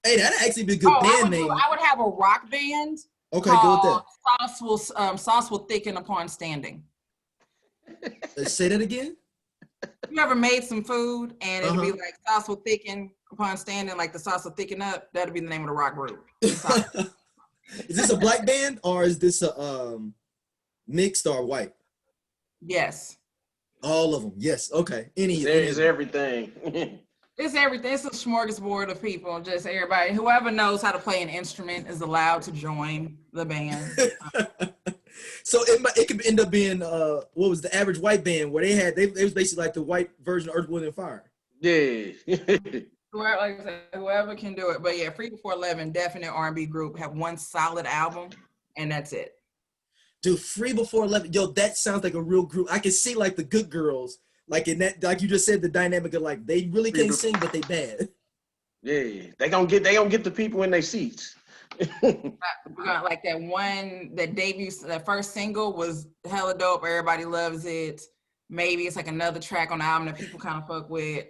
Speaker 1: Hey, that'd actually be a good
Speaker 3: I
Speaker 1: band name.
Speaker 3: would have a rock band
Speaker 1: Okay, go with
Speaker 3: called Sauce Will Thicken Upon Standing.
Speaker 1: that. Say that again.
Speaker 3: You ever made some food and it'll be
Speaker 1: Uh-huh.
Speaker 3: like sauce will thicken upon standing, like the sauce will thicken up? That'll be the name of the rock group.
Speaker 1: Is this a black band or is this a mixed or white?
Speaker 3: Yes.
Speaker 1: All of them. Yes. Okay.
Speaker 2: There is everything.
Speaker 3: It's everything. It's a smorgasbord of people. Just everybody. Whoever knows how to play an instrument is allowed to join the band.
Speaker 1: So it could end up being what was the average white band where they was basically like the white version of Earth, Wind, and Fire.
Speaker 2: Yeah.
Speaker 3: Whoever, like I said, whoever can do it. But yeah, Free Before 11, definite R&B group, have one solid album, and that's it.
Speaker 1: Dude, Free Before 11. Yo, that sounds like a real group. I can see like the Good Girls, like in that, like you just said, the dynamic of like they really can't sing, but they bad.
Speaker 2: Yeah. They gonna get the people in their seats.
Speaker 3: Like that one that that first single was hella dope. Everybody loves it. Maybe it's like another track on the album that people kind of fuck with.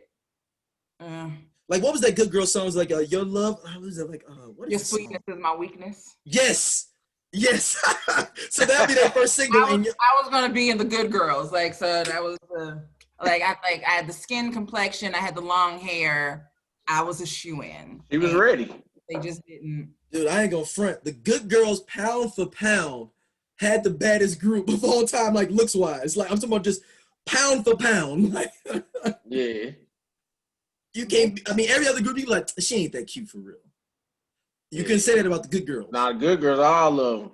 Speaker 1: Like what was that Good Girl song? It was like Your Love. What was it like? What is
Speaker 3: Your
Speaker 1: that song?
Speaker 3: sweetness is my weakness.
Speaker 1: Yes. Yes. So that'd be their first single.
Speaker 3: I was gonna be in the Good Girls, like so that was I had the skin complexion, I had the long hair, I was a shoe-in.
Speaker 2: He was ready.
Speaker 3: They just didn't.
Speaker 1: Dude, I ain't gonna front. The Good Girls, pound for pound, had the baddest group of all time, like looks wise. Like I'm talking about just pound for pound. Like
Speaker 2: Yeah.
Speaker 1: you can't. I mean, every other group, you like she ain't that cute for real. You couldn't say that about the Good Girls.
Speaker 2: Nah, the Good Girls, all of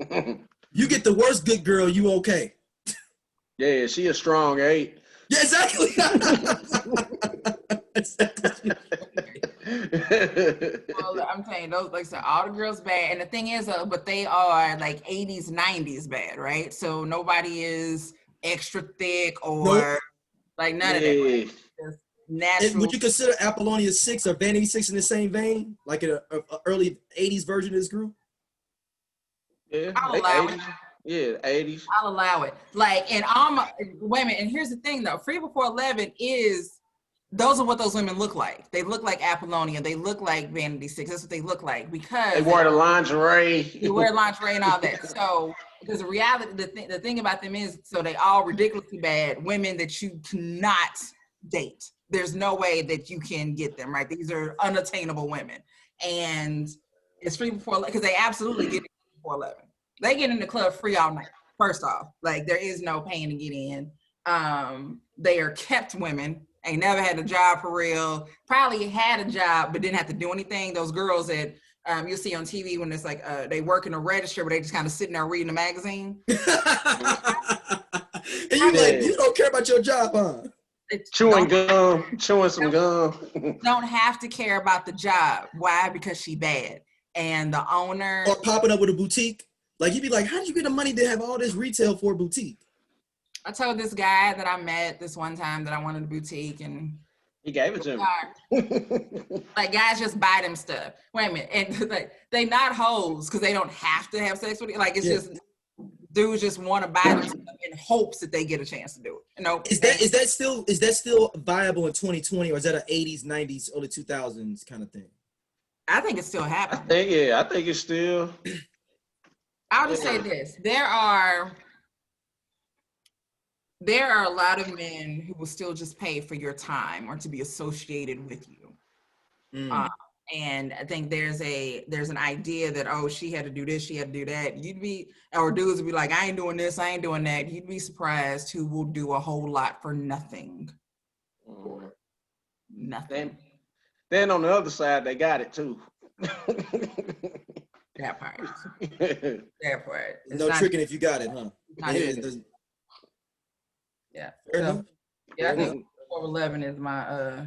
Speaker 2: them.
Speaker 1: You get the worst Good Girl, you okay?
Speaker 2: Yeah, she a strong 8.
Speaker 1: Yeah, exactly. Exactly.
Speaker 3: Well, I'm telling you, those like I said, all the girls bad, and the thing is, but they are like 80s, 90s bad, right? So nobody is extra thick or
Speaker 1: Nope.
Speaker 3: like none of that.
Speaker 2: Yeah.
Speaker 3: Just natural.
Speaker 1: Would you consider Apollonia 6 or Vanity 6 in the same vein, like an early 80s version of this group?
Speaker 2: Yeah.
Speaker 3: I'll
Speaker 2: they
Speaker 3: allow
Speaker 2: 80s.
Speaker 3: it.
Speaker 2: Yeah, 80s.
Speaker 3: I'll allow it. Like, and wait a minute. And here's the thing, though. Free Before 11 is, those are what those women look like. They look like Apollonia. They look like Vanity 6. That's what they look like because
Speaker 2: They wore the lingerie.
Speaker 3: they wear lingerie and all that. So, because the reality, the thing about them is, so they all ridiculously bad women that you cannot date. There's no way that you can get them, right? These are unattainable women. And it's Free Before, because they absolutely get it before 11. They get in the club free all night, first off. Like, there is no paying to get in. They are kept women. ain't never had a job for real. Probably had a job, but didn't have to do anything. Those girls that you'll see on TV when it's like they work in a register, but they just kind of sitting there reading a magazine.
Speaker 1: And you like, you don't care about your job, huh?
Speaker 2: Chewing some gum.
Speaker 3: Don't have to care about the job. Why? Because she bad. And the owner.
Speaker 1: Or popping up with a boutique. Like, you'd be like, how did you get the money to have all this retail for a boutique?
Speaker 3: I told this guy that I met this one time that I wanted a boutique, and
Speaker 2: he gave it to me.
Speaker 3: Like, guys just buy them stuff. Wait a minute. And like, they not hoes because they don't have to have sex with you. Like, it's just dudes just want to buy them stuff in hopes that they get a chance to do it. You know, is that still viable in 2020, or is that an 80s, 90s, early 2000s kind of thing? I think it's still happening.
Speaker 2: I think it's still.
Speaker 3: I'll just say this: there are a lot of men who will still just pay for your time or to be associated with you. And I think there's an idea that, oh, she had to do this, she had to do that. Or dudes would be like, I ain't doing this, I ain't doing that. You'd be surprised who will do a whole lot for nothing. Nothing.
Speaker 2: Then on the other side, they got it too.
Speaker 3: That part. That part.
Speaker 1: No tricking if you got it, huh?
Speaker 3: Yeah.
Speaker 1: So,
Speaker 3: I think 411 is my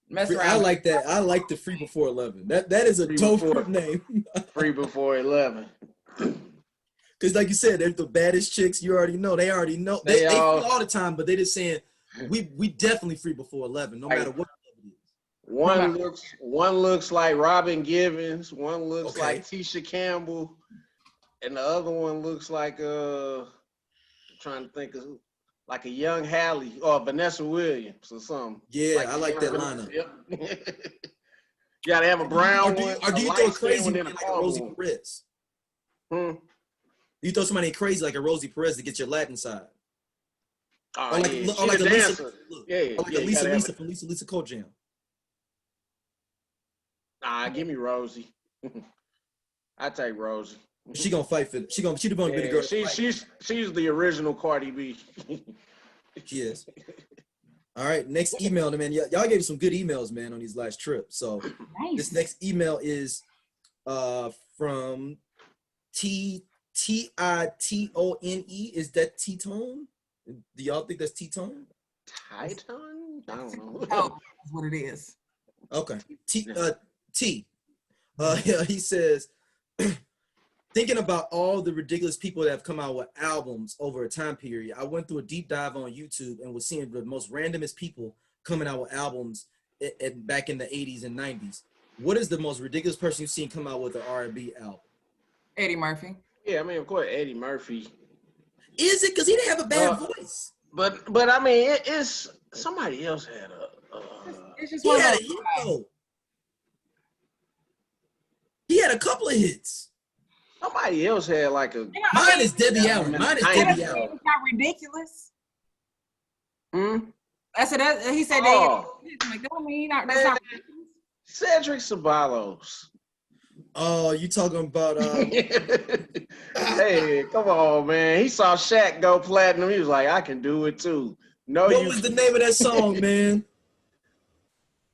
Speaker 3: mess around.
Speaker 1: I like that. I like the Free Before 11. That is a dope name.
Speaker 2: Free Before 11.
Speaker 1: Because like you said, they're the baddest chicks. You already know. They already know. They free all the time, but they just saying we definitely free before 11, no matter what.
Speaker 2: One looks like Robin Givens, one looks like Tisha Campbell, and the other one looks like I'm trying to think of like a young Halle or Vanessa Williams or something.
Speaker 1: Yeah, I like that lineup.
Speaker 2: Yep. You gotta have a brown one.
Speaker 1: Or do you throw crazy one like a Rosie Perez? You throw somebody crazy like a Rosie Perez to get your Latin side. Or like a Lisa. Lisa from Lisa Code Jam.
Speaker 2: Nah, give me Rosie. I take Rosie.
Speaker 1: She gonna fight for it. She the one be the girl.
Speaker 2: She's the original Cardi B.
Speaker 1: She is. All right, next email, man. Y'all gave some good emails, man, on these last trips. So This next email is from Titone. Is that T-Tone? Do y'all think that's T-Tone?
Speaker 2: Titone? I don't know.
Speaker 3: Oh, that's what it is.
Speaker 1: Okay. He says, thinking about all the ridiculous people that have come out with albums over a time period, I went through a deep dive on YouTube and was seeing the most randomest people coming out with albums back in the 80s and 90s. What is the most ridiculous person you've seen come out with an R&B album?
Speaker 3: Eddie Murphy.
Speaker 2: Yeah, I mean, of course, Eddie Murphy.
Speaker 1: Is it? Because he didn't have a bad voice.
Speaker 2: But I mean, it's somebody else had
Speaker 3: it's just
Speaker 1: he
Speaker 3: one
Speaker 1: had
Speaker 3: of
Speaker 1: a hit though. He had a couple of hits.
Speaker 2: Somebody else had like a.
Speaker 1: Mine is Debbie Allen. Mine is Debbie Allen.
Speaker 3: It's not ridiculous. I said that he said
Speaker 2: that
Speaker 3: don't mean that's not ridiculous.
Speaker 2: Cedric Ceballos.
Speaker 1: Oh, you talking about
Speaker 2: Hey, come on, man. He saw Shaq go platinum. He was like, I can do it too. No,
Speaker 1: what was the name of that song, man?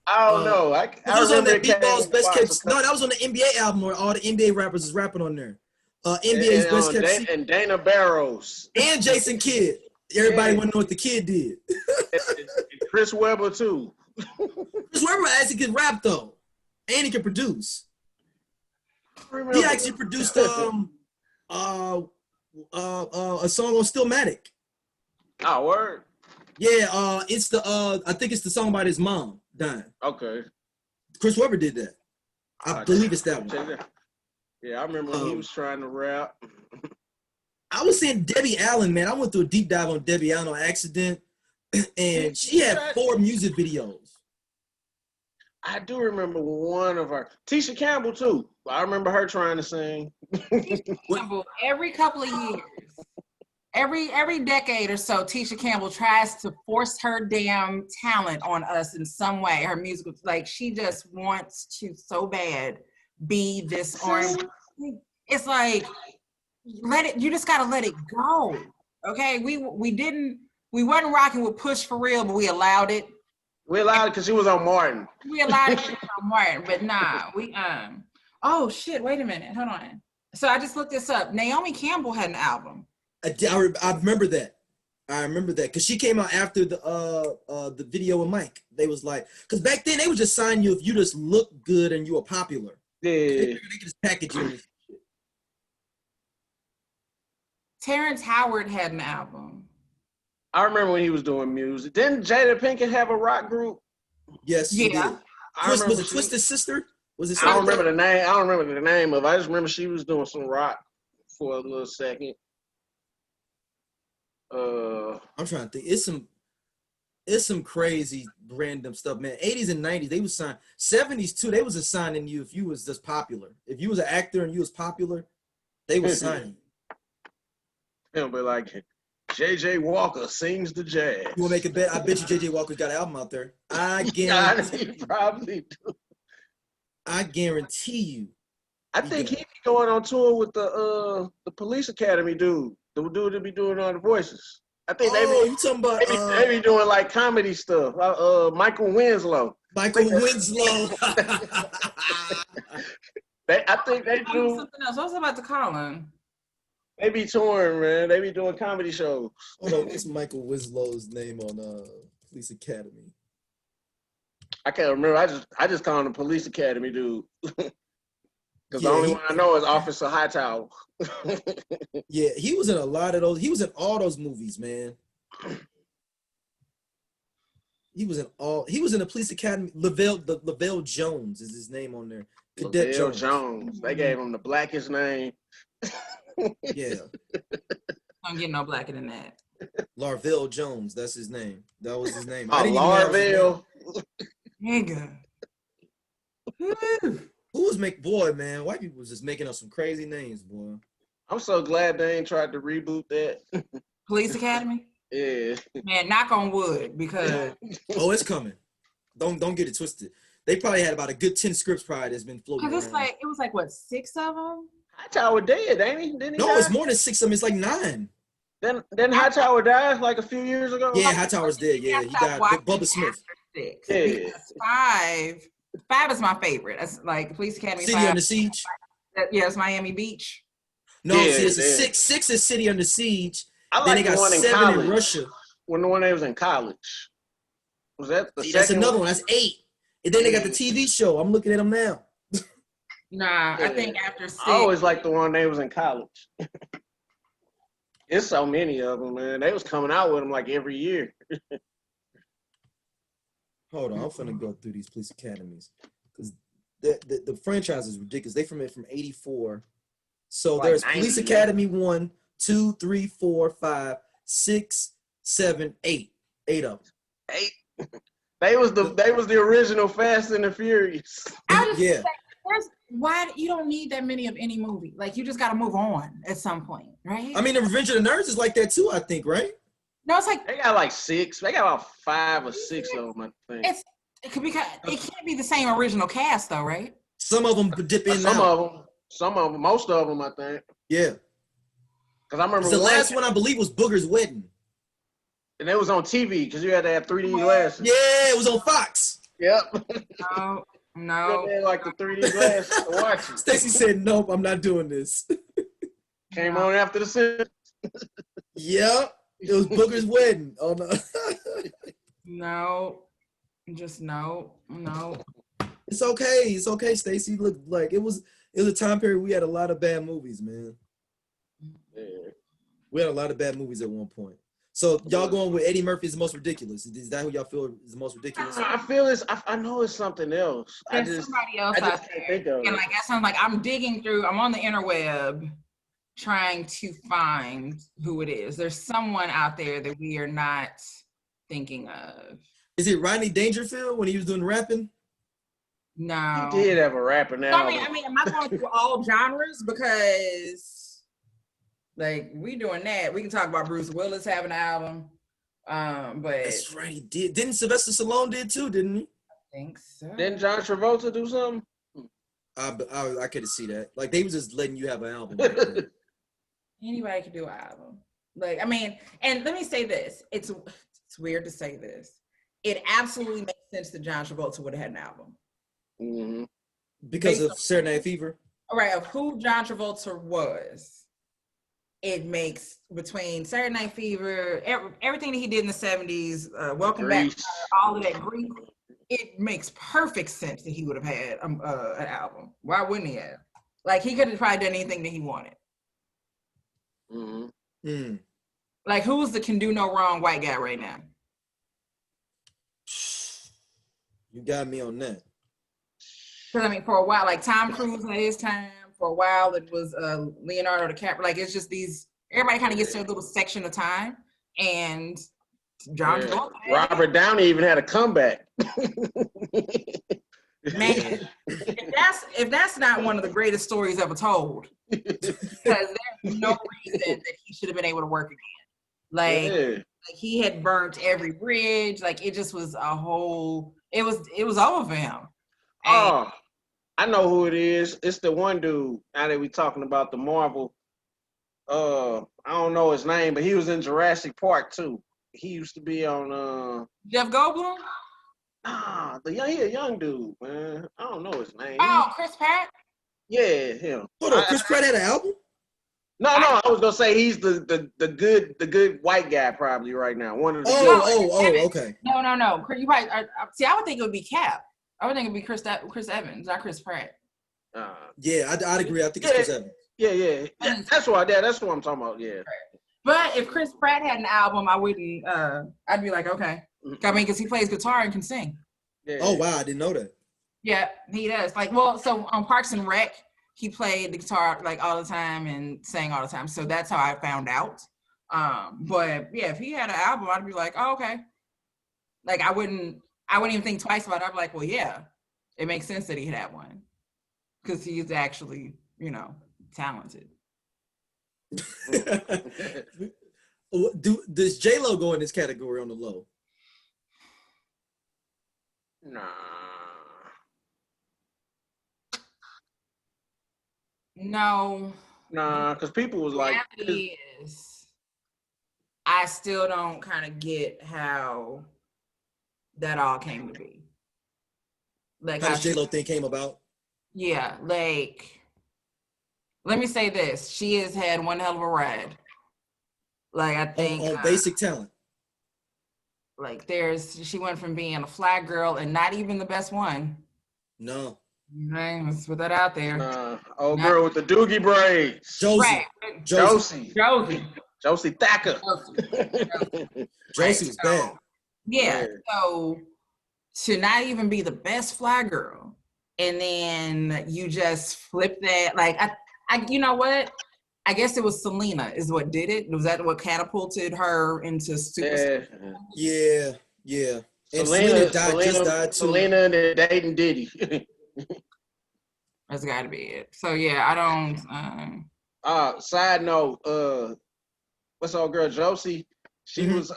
Speaker 2: I don't know. I
Speaker 1: was on that B-Ball's Best Kept. No, that was on the NBA album where all the NBA rappers is rapping on there. NBA's Best Kept Secret.
Speaker 2: And Dana Barrows.
Speaker 1: And Jason Kidd. Everybody want to know what the kid did.
Speaker 2: And Chris Webber too.
Speaker 1: Chris Webber actually could rap though, and he can produce. He actually produced a song on Stillmatic.
Speaker 2: Oh, word.
Speaker 1: Yeah, it's the I think it's the song about his mom dying.
Speaker 2: Okay.
Speaker 1: Chris Webber did that. I believe it's that one.
Speaker 2: Yeah, I remember when he was trying to rap.
Speaker 1: I was saying Debbie Allen, man. I went through a deep dive on Debbie Allen on accident, and she had 4 music videos.
Speaker 2: I do remember one of her. Tisha Campbell too. I remember her trying to sing.
Speaker 3: Campbell, every couple of years, every decade or so, Tisha Campbell tries to force her damn talent on us in some way. Her musical, like she just wants to so bad be this R&B. It's like you just gotta let it go. Okay, we wasn't rocking with Push for real, but we allowed it.
Speaker 2: We allowed it because she was on Martin.
Speaker 3: We allowed it on Martin, but nah, we oh shit, wait a minute, hold on. So I just looked this up. Naomi Campbell had an album.
Speaker 1: I remember that. I remember that because she came out after the video with Mike. They was like, because back then they would just sign you if you just looked good and you were popular.
Speaker 2: Yeah.
Speaker 1: They could just package you.
Speaker 3: Terrence Howard had an album.
Speaker 2: I remember when he was doing music. Didn't Jada Pinkett have a rock group?
Speaker 1: Yes, she
Speaker 3: Yeah.
Speaker 1: did. Was it Twisted Sister? Was it?
Speaker 2: I don't remember the name. I don't remember the name of it. I just remember she was doing some rock for a little second.
Speaker 1: I'm trying to think. It's some crazy random stuff, man. 80s and 90s, they was signing. 70s too, they was assigning you if you was just popular. If you was an actor and you was popular, they was signing.
Speaker 2: It'll be like J.J. Walker sings the jazz.
Speaker 1: You wanna make a bet? I bet you J.J. Walker's got an album out there. I guarantee.
Speaker 2: He probably do.
Speaker 1: I guarantee you.
Speaker 2: I think he be going on tour with the Police Academy dude. The dude that be doing all the voices. I think
Speaker 1: you talking about
Speaker 2: they be doing like comedy stuff. Michael Winslow.
Speaker 1: Michael Winslow.
Speaker 2: I think they do.
Speaker 3: Something else. What was I about to call him?
Speaker 2: They be touring, man. They be doing comedy shows.
Speaker 1: Hold on, what's Michael Winslow's name on Police Academy?
Speaker 2: I can't remember. I just call him the Police Academy dude. Because the only one I know is Officer Hightower.
Speaker 1: Yeah, he was in a lot of those. He was in all those movies, man. He was in the Police Academy. Lavelle Jones is his name on there. Cadet
Speaker 2: Jones. They gave him the blackest name.
Speaker 1: Yeah.
Speaker 3: I'm getting no blacker than that.
Speaker 1: Larvell Jones, that's his name. That was his name.
Speaker 2: Oh, Larvell.
Speaker 3: Nigga.
Speaker 1: Who was boy, man? White people was just making up some crazy names, boy.
Speaker 2: I'm so glad they ain't tried to reboot that.
Speaker 3: Police Academy?
Speaker 2: Yeah.
Speaker 3: Man, knock on wood, because
Speaker 1: it's coming. Don't get it twisted. They probably had about a good 10 scripts probably that's been floating around.
Speaker 3: it was like what, 6 of them?
Speaker 2: Hightower dead, ain't he? Didn't he?
Speaker 1: No, it's more than 6 of them. It's like 9.
Speaker 2: Then Hightower died like a few years ago.
Speaker 1: Yeah, Hightower's dead. Yeah, he died. Bubba Smith.
Speaker 3: 6.
Speaker 2: Yeah.
Speaker 3: 5 is my favorite. That's like Police Academy.
Speaker 1: City
Speaker 3: 5.
Speaker 1: Under Siege.
Speaker 3: Yeah, it's Miami Beach.
Speaker 1: No, see, it's a 6. 6 is City Under Siege.
Speaker 2: I like
Speaker 1: then they got
Speaker 2: the one in
Speaker 1: 7
Speaker 2: college.
Speaker 1: in Russia.
Speaker 2: When the one they was in college. Was that the second
Speaker 1: That's another one. That's 8. And then they got the TV show. I'm looking at them now.
Speaker 3: Nah, I think after 6.
Speaker 2: I always like the one they was in college. It's so many of them, man. They was coming out with them like every year.
Speaker 1: Hold on, I'm finna go through these police academies because the franchise is ridiculous. They from 84. So
Speaker 2: Like
Speaker 1: there's
Speaker 2: 90,
Speaker 1: Police Academy 1, 2, 3, 4, 5, 6, 7, 8. 8 of them.
Speaker 2: 8. They was the original Fast and the Furious.
Speaker 1: Yeah.
Speaker 3: Why you don't need that many of any movie? Like, you just got to move on at some point, right?
Speaker 1: I mean, the Revenge of the Nerds is like that too, I think, right?
Speaker 3: No, it's like
Speaker 2: They got like 6. They got about 5 or 6 of them, I think.
Speaker 3: it can't be the same original cast though, right?
Speaker 1: Some of them dip in
Speaker 2: Some
Speaker 1: now.
Speaker 2: of them, most of them, I think.
Speaker 1: Yeah.
Speaker 2: Because I remember
Speaker 1: The last one I believe was Booger's Wedding.
Speaker 2: and it was on TV because you had to have 3D glasses.
Speaker 1: Yeah, it was on Fox.
Speaker 2: Yep.
Speaker 3: No.
Speaker 2: You had like the 3D glasses to watch it.
Speaker 1: Stacey said, "Nope, I'm not doing this."
Speaker 2: Came on after the Simpsons.
Speaker 1: Yep, it was Booger's Wedding. Oh no.
Speaker 3: No. Just no.
Speaker 1: It's okay, Stacey. Look, like it was a time period we had a lot of bad movies, man.
Speaker 2: Yeah.
Speaker 1: We had a lot of bad movies at one point. So y'all going with Eddie Murphy is the most ridiculous? Is that who y'all feel is the most ridiculous?
Speaker 2: I feel it's. I know it's something else.
Speaker 3: There's somebody else out
Speaker 2: can't
Speaker 3: there.
Speaker 2: think of it.
Speaker 3: And like that sounds like I'm digging through. I'm on the interweb trying to find who it is. There's someone out there that we are not thinking of.
Speaker 1: Is it Rodney Dangerfield when he was doing rapping?
Speaker 3: No.
Speaker 2: He did have a rapper now.
Speaker 3: I mean, am I going through all genres? Because like we doing that. We can talk about Bruce Willis having an album. But
Speaker 1: That's right, he did. Didn't Sylvester Stallone did too, didn't he?
Speaker 3: I think so.
Speaker 2: Didn't John Travolta do something?
Speaker 1: I could see that. Like they was just letting you have an album.
Speaker 3: Anybody can do an album. Like, I mean, and let me say this. It's weird to say this. it absolutely makes sense that John Travolta would have had an album.
Speaker 2: Mm-hmm.
Speaker 1: Because
Speaker 3: Based
Speaker 1: of Saturday Night Fever.
Speaker 3: All right, of who John Travolta was, it makes between Saturday Night Fever, everything that he did in the 70s, Welcome Back, all of that Grease, it makes perfect sense that he would have had an album. Why wouldn't he have? Like, he could have probably done anything that he wanted.
Speaker 2: Mm-hmm.
Speaker 1: Mm.
Speaker 3: Like, who's the can do no wrong white guy right now?
Speaker 1: You got me on that.
Speaker 3: Because, I mean, for a while, like, Tom Cruise at his time, for a while, it was Leonardo DiCaprio. Like, it's just these, everybody kind of gets their little section of time. And John Travolta.
Speaker 2: Robert Downey even had a comeback.
Speaker 3: Man, if that's not one of the greatest stories ever told, because there's no reason that he should have been able to work again. Like he had burnt every bridge. Like, it just was a whole. It was over for him.
Speaker 2: Oh, I know who it is. It's the one dude. Now that we talking about the Marvel, I don't know his name, but he was in Jurassic Park too. He used to be on
Speaker 3: Jeff Goldblum.
Speaker 2: The young dude, man. I don't know his name.
Speaker 3: Oh, Chris Pratt.
Speaker 2: Yeah, him.
Speaker 1: Hold on, Chris Pratt had an album?
Speaker 2: No, I was gonna say he's the good white guy probably right now. One of the
Speaker 1: okay.
Speaker 3: No. You probably see. I would think it would be Cap. I would think it would be Chris Evans, not Chris Pratt.
Speaker 1: Yeah, I'd agree. I think it's Chris Evans.
Speaker 2: Yeah. That's what I'm talking about. Yeah.
Speaker 3: But if Chris Pratt had an album, I wouldn't. I'd be like, okay. I mean, because he plays guitar and can sing.
Speaker 2: Yeah.
Speaker 1: Oh wow, I didn't know that.
Speaker 3: Yeah, he does. Like, well, so on Parks and Rec, he played the guitar like all the time and sang all the time. So that's how I found out. But yeah, if he had an album, I'd be like, oh, okay. Like, I wouldn't even think twice about it. I'd be like, well, yeah, it makes sense that he had one because he is actually, talented.
Speaker 1: Does J-Lo go in this category on the low?
Speaker 3: No.
Speaker 2: Because people was like,
Speaker 3: I still don't kind of get how that all came to be. Like,
Speaker 1: how does J-Lo thing came about?
Speaker 3: Yeah, like, let me say this: she has had one hell of a ride. Like, I think
Speaker 1: on Basic Talent.
Speaker 3: Like, she went from being a fly girl and not even the best one.
Speaker 1: No.
Speaker 3: Okay, let's put that out there.
Speaker 2: Girl with the doogie braids.
Speaker 1: Josie
Speaker 2: Thacker.
Speaker 1: Josie was bad.
Speaker 3: Yeah. So to not even be the best fly girl, and then you just flip that. Like, I you know what? I guess it was Selena is what did it. Was that what catapulted her into super?
Speaker 1: Yeah. And
Speaker 2: Selena
Speaker 1: just died too.
Speaker 2: Selena and dating Diddy.
Speaker 3: That's got to be it. So yeah, I don't.
Speaker 2: Side note, what's our girl Josie? She was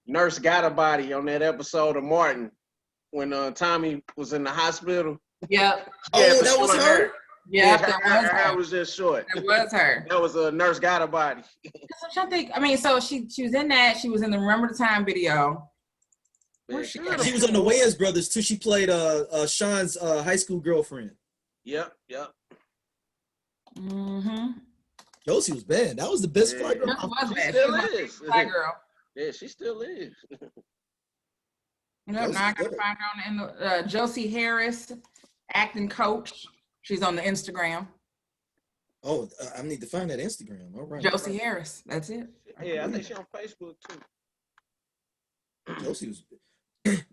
Speaker 2: Nurse Got a Body on that episode of Martin when Tommy was in the hospital.
Speaker 3: Yep.
Speaker 1: Oh, that was her.
Speaker 3: Yeah,
Speaker 2: that was just short.
Speaker 3: It was her.
Speaker 2: That was a Nurse Got a Body.
Speaker 3: I think. I mean, so she was in that. She was in the Remember the Time video.
Speaker 1: She was on the Wayans Brothers too. She played Sean's high school girlfriend.
Speaker 2: Yep.
Speaker 3: Mm-hmm.
Speaker 1: Josie was bad. That was the best fly girl.
Speaker 2: She still is.
Speaker 3: Fly girl.
Speaker 2: Yeah, she still is.
Speaker 3: Now I gotta find her on the Josie Harris, acting coach. She's on the Instagram.
Speaker 1: Oh, I need to find that Instagram. All right.
Speaker 3: Josie Harris. That's it.
Speaker 2: Yeah, I think she's on Facebook too.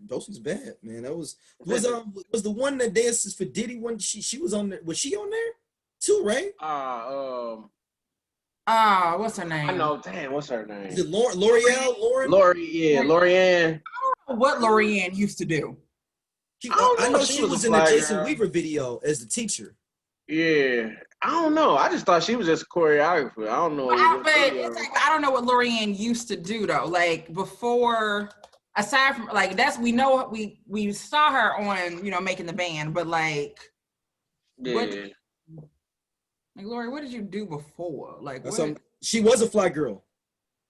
Speaker 1: Josie's bad, man. That was the one that dances for Diddy. When she was on there. Was she on there too? Right?
Speaker 3: What's her name?
Speaker 2: I know. Damn, what's her name?
Speaker 1: Is it L'Oreal?
Speaker 2: Lorianne.
Speaker 3: I don't know what Lorianne used to do.
Speaker 1: I know she was in the Jason Weaver video as the teacher.
Speaker 2: Yeah, I don't know. I just thought she was just a choreographer. I don't know.
Speaker 3: But it's like, I don't know what Lorianne used to do though. Like, before, aside from like we know we saw her on Making the Band, but like, like Lori, what did you do before? Like,
Speaker 1: she was a fly girl.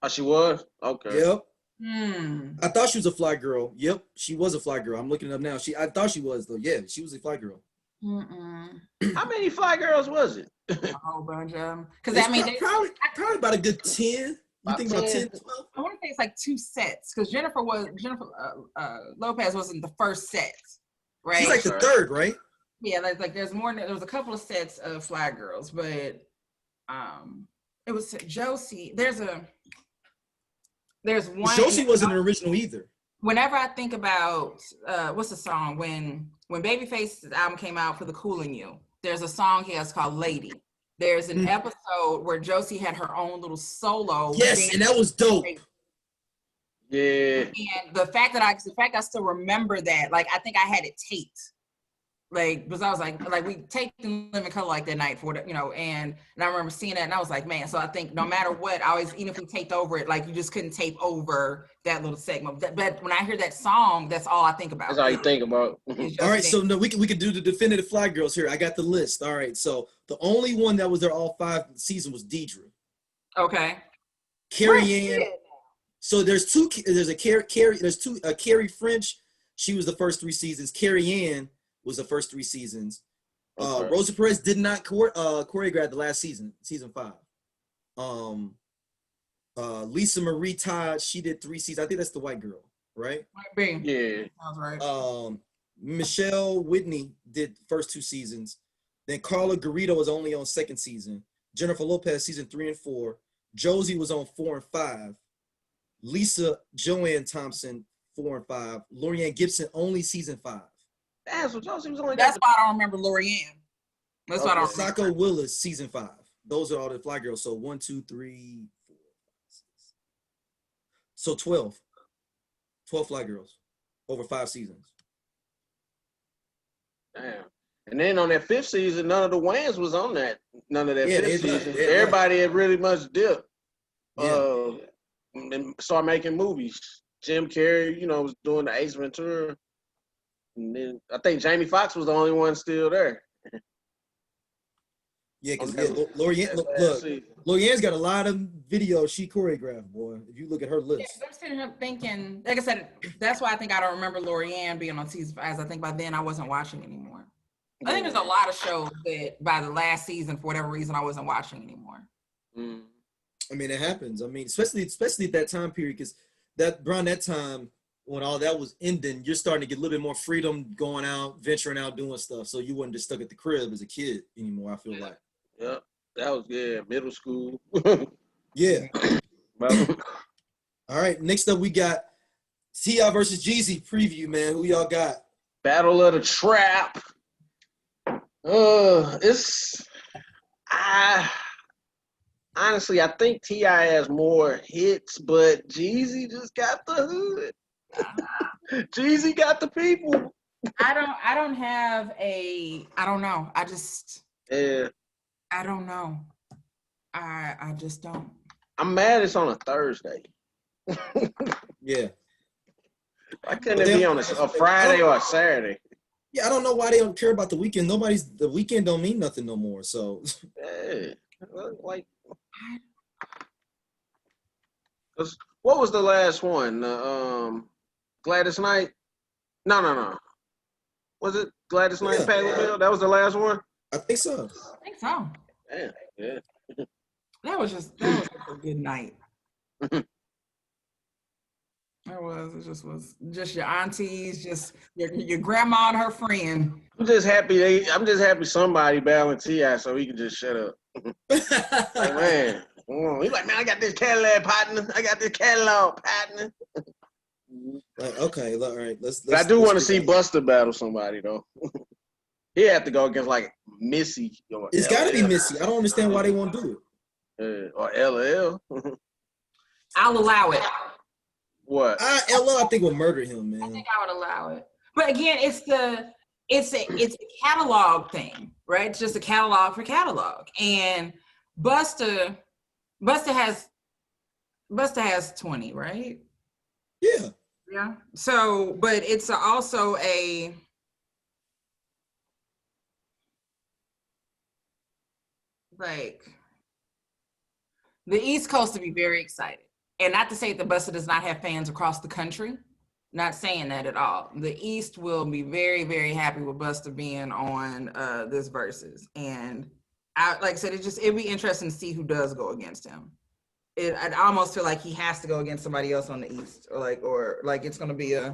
Speaker 2: Oh, she was? Okay.
Speaker 1: Yep. I thought she was a fly girl. Yep, she was a fly girl. I'm looking it up now. I thought she was though. Yeah, she was a fly girl.
Speaker 2: How many fly girls was it?
Speaker 3: A whole bunch of them. Because
Speaker 1: It's
Speaker 3: I mean,
Speaker 1: probably about a good 10. You think about 10, 12?
Speaker 3: I want to say it's like 2 sets because Jennifer Lopez wasn't the first set, right?
Speaker 1: She's like the third, right?
Speaker 3: Yeah, like there's more. There was a couple of sets of fly girls, but it was Josie. There's one.
Speaker 1: Josie wasn't an original either.
Speaker 3: Whenever I think about what's the song when Babyface's album came out for the Coolin' You, there's a song he has called Lady. There's an episode where Josie had her own little solo.
Speaker 1: Yes, and that was dope.
Speaker 2: Yeah.
Speaker 3: And the fact I still remember that, like I think I had it taped. Like, because I was like we taped in Living Color like that night for it, and I remember seeing that and I was like, man, so I think no matter what, I always, even if we taped over it, like you just couldn't tape over that little segment. But when I hear that song, that's all I think about.
Speaker 2: That's all you think about.
Speaker 1: All right, so no, we could do the definitive fly girls here. I got the list. All right, so the only one that was there all 5 seasons was Deidre.
Speaker 3: Okay.
Speaker 1: Carrie Ann. So there's two. There's a Carrie. There's two. Carrie French. She was the first 3 seasons. Carrie Ann was the first 3 seasons.
Speaker 2: Okay.
Speaker 1: Rosa Perez did not choreograph the last season 5. Lisa Marie Todd, she did 3 seasons. I think that's the white girl, right?
Speaker 3: Might be.
Speaker 2: Yeah.
Speaker 3: Sounds right.
Speaker 1: Michelle Whitney did first 2 seasons. Then Carla Garrido was only on 2nd season. Jennifer Lopez season 3 and 4. Josie was on 4 and 5. Lisa Joanne Thompson 4 and 5. Lorianne Gibson only season 5.
Speaker 2: That's what Josie was only.
Speaker 3: That's why I don't remember Lorianne. That's why I don't remember.
Speaker 1: Sako Willis season 5. Those are all the fly girls. So 1, 2, 3, 4, 5, 6. So 12. 12 fly girls over 5 seasons.
Speaker 2: Damn. And then on that 5th season, none of the Wayans was on that. None of that 5th season.
Speaker 1: Everybody
Speaker 2: had really much dipped.
Speaker 1: Yeah.
Speaker 2: And started making movies. Jim Carrey, was doing the Ace Ventura. And then I think Jamie Foxx was the only one still there.
Speaker 1: Yeah, because Lorianne's got a lot of videos she choreographed, boy. If you look at her list.
Speaker 3: Yeah, I'm sitting here thinking, like I said, that's why I think I don't remember Lorianne being on season 5. I think by then I wasn't watching anymore. I think there's a lot of shows that by the last season, for whatever reason, I wasn't watching anymore.
Speaker 1: I mean, it happens. I mean, especially at that time period, because around that time when all that was ending, you're starting to get a little bit more freedom going out, venturing out, doing stuff. So you wasn't just stuck at the crib as a kid anymore, I feel like.
Speaker 2: Yeah, that was middle school.
Speaker 1: Yeah. All right, next up we got T.I. versus Jeezy preview, man. Who y'all got?
Speaker 2: Battle of the Trap. Honestly, I think T.I. has more hits, but Jeezy just got the hood. Jeezy got the people.
Speaker 3: I don't know. I don't know. I just don't.
Speaker 2: I'm mad it's on a Thursday.
Speaker 1: Yeah.
Speaker 2: Why couldn't it be on a Friday or a Saturday?
Speaker 1: Yeah, I don't know why they don't care about the weekend. The weekend don't mean nothing no more. So
Speaker 2: yeah, like, what was the last one? Gladys Knight? No. Was it Gladys Knight? Patti LaBelle? That was the last one?
Speaker 1: I think so.
Speaker 2: Damn, yeah.
Speaker 3: That was a good night. It was just your aunties, just your grandma and her friend.
Speaker 2: I'm just happy somebody battling T.I. so he can just shut up. Like, man. He's like, man, I got this Cadillac partner.
Speaker 1: Okay, all right.
Speaker 2: But I do want to see Buster battle somebody though. He have to go against like Missy.
Speaker 1: It's got to be Missy. I don't understand why they won't do
Speaker 2: it. Or LL.
Speaker 3: I'll allow it.
Speaker 2: What?
Speaker 1: LL, I think would murder him, man.
Speaker 3: I think I would allow it. But again, it's a catalog thing, right? It's just a catalog for catalog. And Buster has 20, right?
Speaker 1: Yeah.
Speaker 3: Yeah. So, but it's also like the East Coast to be very excited. And not to say that Busta does not have fans across the country. Not saying that at all. The East will be very, very happy with Busta being on this versus. And like I said, it'd be interesting to see who does go against him. I almost feel like he has to go against somebody else on the East, or it's gonna be I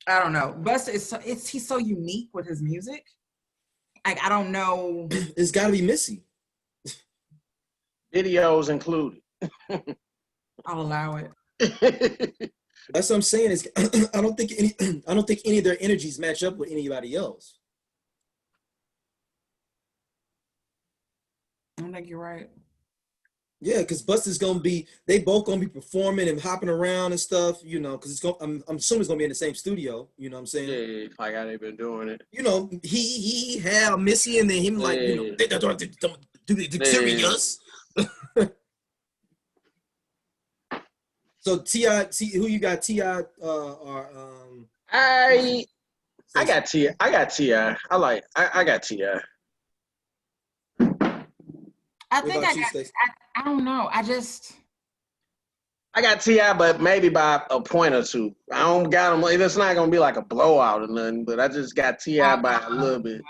Speaker 3: don't know. Busta he's so unique with his music. Like, I don't know.
Speaker 1: It's got to be Missy.
Speaker 2: Videos included.
Speaker 3: I'll allow it.
Speaker 1: That's what I'm saying. Is I don't think any of their energies match up with anybody else.
Speaker 3: I don't think you're right.
Speaker 1: Yeah, because Busta's they both gonna be performing and hopping around and stuff, because I'm assuming it's gonna be in the same studio, you know what I'm saying?
Speaker 2: Yeah, like how they've been doing it.
Speaker 1: He had Missy and then him they don't do the serious. So T.I., who you got? T.I.
Speaker 2: I got T.I. I got T.I. I got T.I.
Speaker 3: I think I don't know. I
Speaker 2: got T.I., but maybe by a point or two. I don't got him. It's not gonna be like a blowout or nothing, but I just got T.I. by a little bit.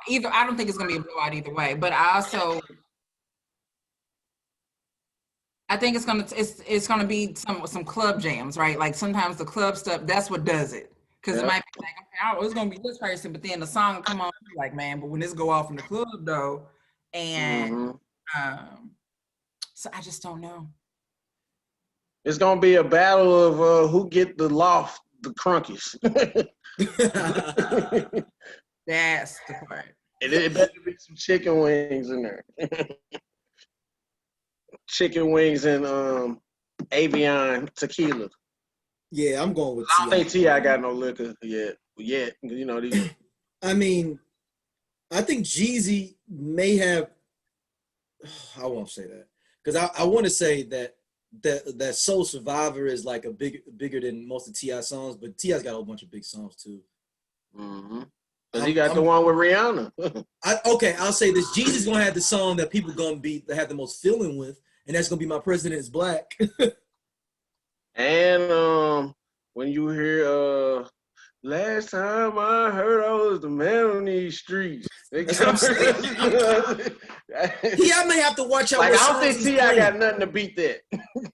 Speaker 3: I don't think it's gonna be a blowout either way. But I think it's gonna be some club jams, right? Like sometimes the club stuff, that's what does it. Because it might be like, okay, it's gonna be this person, but then the song will come on, like, man, but when this go off in the club though, and so I just don't know.
Speaker 2: It's gonna be a battle of who get the loft the crunkies.
Speaker 3: That's the part.
Speaker 2: It better be some chicken wings in there. Chicken wings and Avion tequila.
Speaker 1: Yeah, I'm going with
Speaker 2: T.I. I don't think T.I. got no liquor yet. I
Speaker 1: mean, I think Jeezy may have. I won't say that because I want to say that Soul Survivor is like bigger than most of T.I. songs, but T.I.'s got a whole bunch of big songs too.
Speaker 2: Because he got the one with Rihanna.
Speaker 1: I'll say this: Jeezy's gonna have the song that people gonna have the most feeling with, and that's gonna be "My President Is Black."
Speaker 2: And when you hear last time I heard I was the man on these streets.
Speaker 1: That's what I'm saying. I may have to watch out.
Speaker 2: Like, I don't think T.I. got nothing to beat that.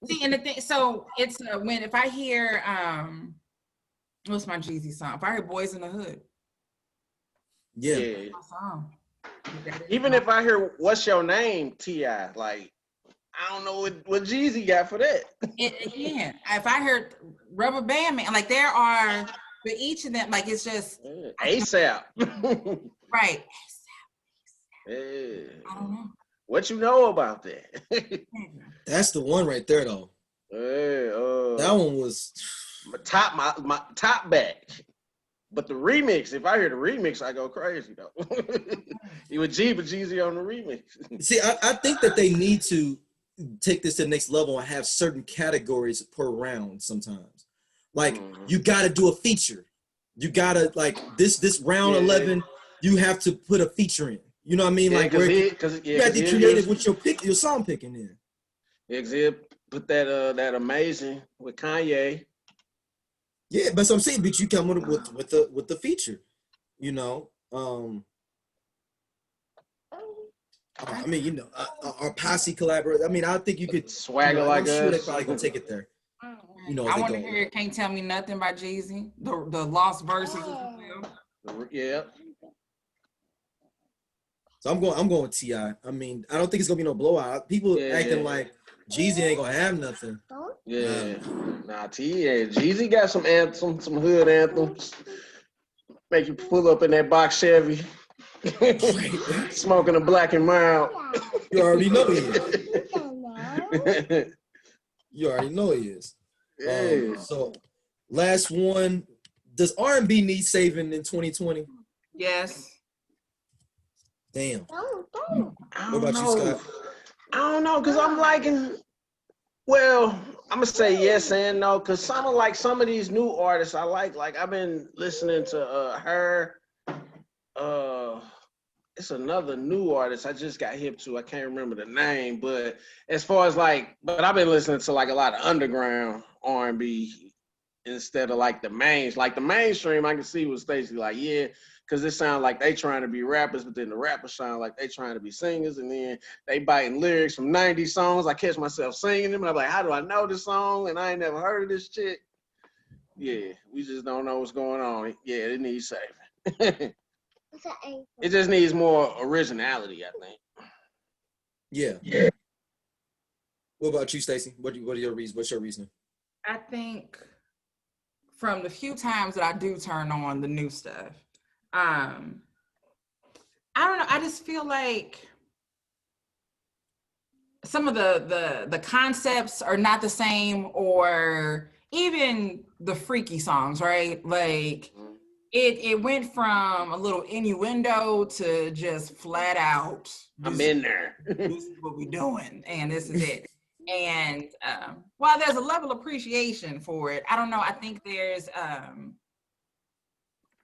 Speaker 3: See, and the thing, so it's if I hear what's my Jeezy song? If I hear Boys in the Hood.
Speaker 1: Yeah.
Speaker 2: Even if I hear What's Your Name, T.I., like, I don't know what Jeezy got for that.
Speaker 3: Again, if I heard Rubber Band Man, like there are for each of them, like it's just
Speaker 2: ASAP.
Speaker 3: Right.
Speaker 2: I
Speaker 3: don't know.
Speaker 2: What you know about that?
Speaker 1: That's the one right there, though. That one was
Speaker 2: my top back. But the remix, if I hear the remix, I go crazy though. You would Jeezy on the remix.
Speaker 1: See, I think that they need to take this to the next level and have certain categories per round sometimes. Like you gotta do a feature. You gotta like this round 11, you have to put a feature in. You know what I mean? Like where you gotta be creative with your song picking in.
Speaker 2: Exhibit put that Amazing with Kanye.
Speaker 1: Yeah, but so I'm saying, but you come with the feature, you know. I mean, our posse collaborate. I mean, I think you could
Speaker 2: swagger like us.
Speaker 1: I'm sure they probably gonna take it there. You know,
Speaker 3: I want to hear "Can't Tell Me Nothing" by Jeezy. The Lost Verses.
Speaker 2: Yeah.
Speaker 1: So I'm going with T.I. I mean, I don't think it's gonna be no blowout. People acting like Jeezy ain't gonna have nothing.
Speaker 2: Yeah. Nah, Jeezy got some anthems, some hood anthems. Make you pull up in that box Chevy. Smoking a Black and Mild.
Speaker 1: You already know he is. You already know he is. So last one. Does R&B need saving in 2020?
Speaker 3: Yes.
Speaker 1: Damn.
Speaker 2: What
Speaker 1: about you, Scott?
Speaker 2: I don't know, because I'm liking, well, I'm going to say yes and no, because some of these new artists I like I've been listening to her, it's another new artist I just got hip to. I can't remember the name, but as far as like, but I've been listening to like a lot of underground R&B instead of like the mains. Like the mainstream, I can see what Stacey like, yeah, because it sounds like they trying to be rappers, but then the rappers sound like they trying to be singers, and then they biting lyrics from 90s songs. I catch myself singing them, and I'm like, how do I know this song? And I ain't never heard of this shit. Yeah, we just don't know what's going on. Yeah, it needs saving. It just needs more originality, I think.
Speaker 1: Yeah. What about you, Stacey? What are your reasons? What's your reasoning?
Speaker 3: I think from the few times that I do turn on the new stuff, I don't know. I just feel like some of the concepts are not the same, or even the freaky songs, right? Like it went from a little innuendo to just flat out.
Speaker 2: I'm in there.
Speaker 3: This is what we're doing, and this is it. And while there's a level of appreciation for it, I don't know. I think there's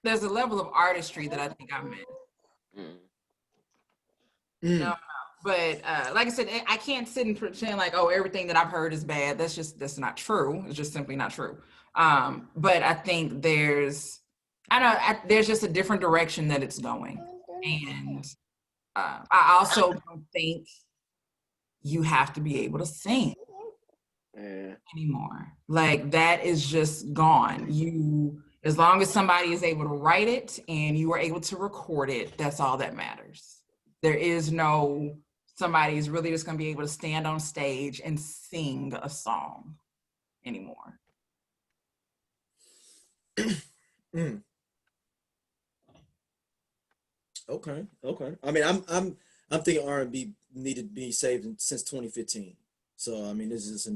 Speaker 3: a level of artistry that I think I miss. No, but like I said, I can't sit and pretend like, oh, everything that I've heard is bad. That's not true. It's just simply not true. But I think there's just a different direction that it's going, and I also don't think you have to be able to sing anymore. Like that is just gone. As long as somebody is able to write it and you are able to record it, that's all that matters. There is no somebody is really just going to be able to stand on stage and sing a song anymore.
Speaker 1: Okay. I mean, I'm thinking R&B needed to be saved since 2015. So I mean, this is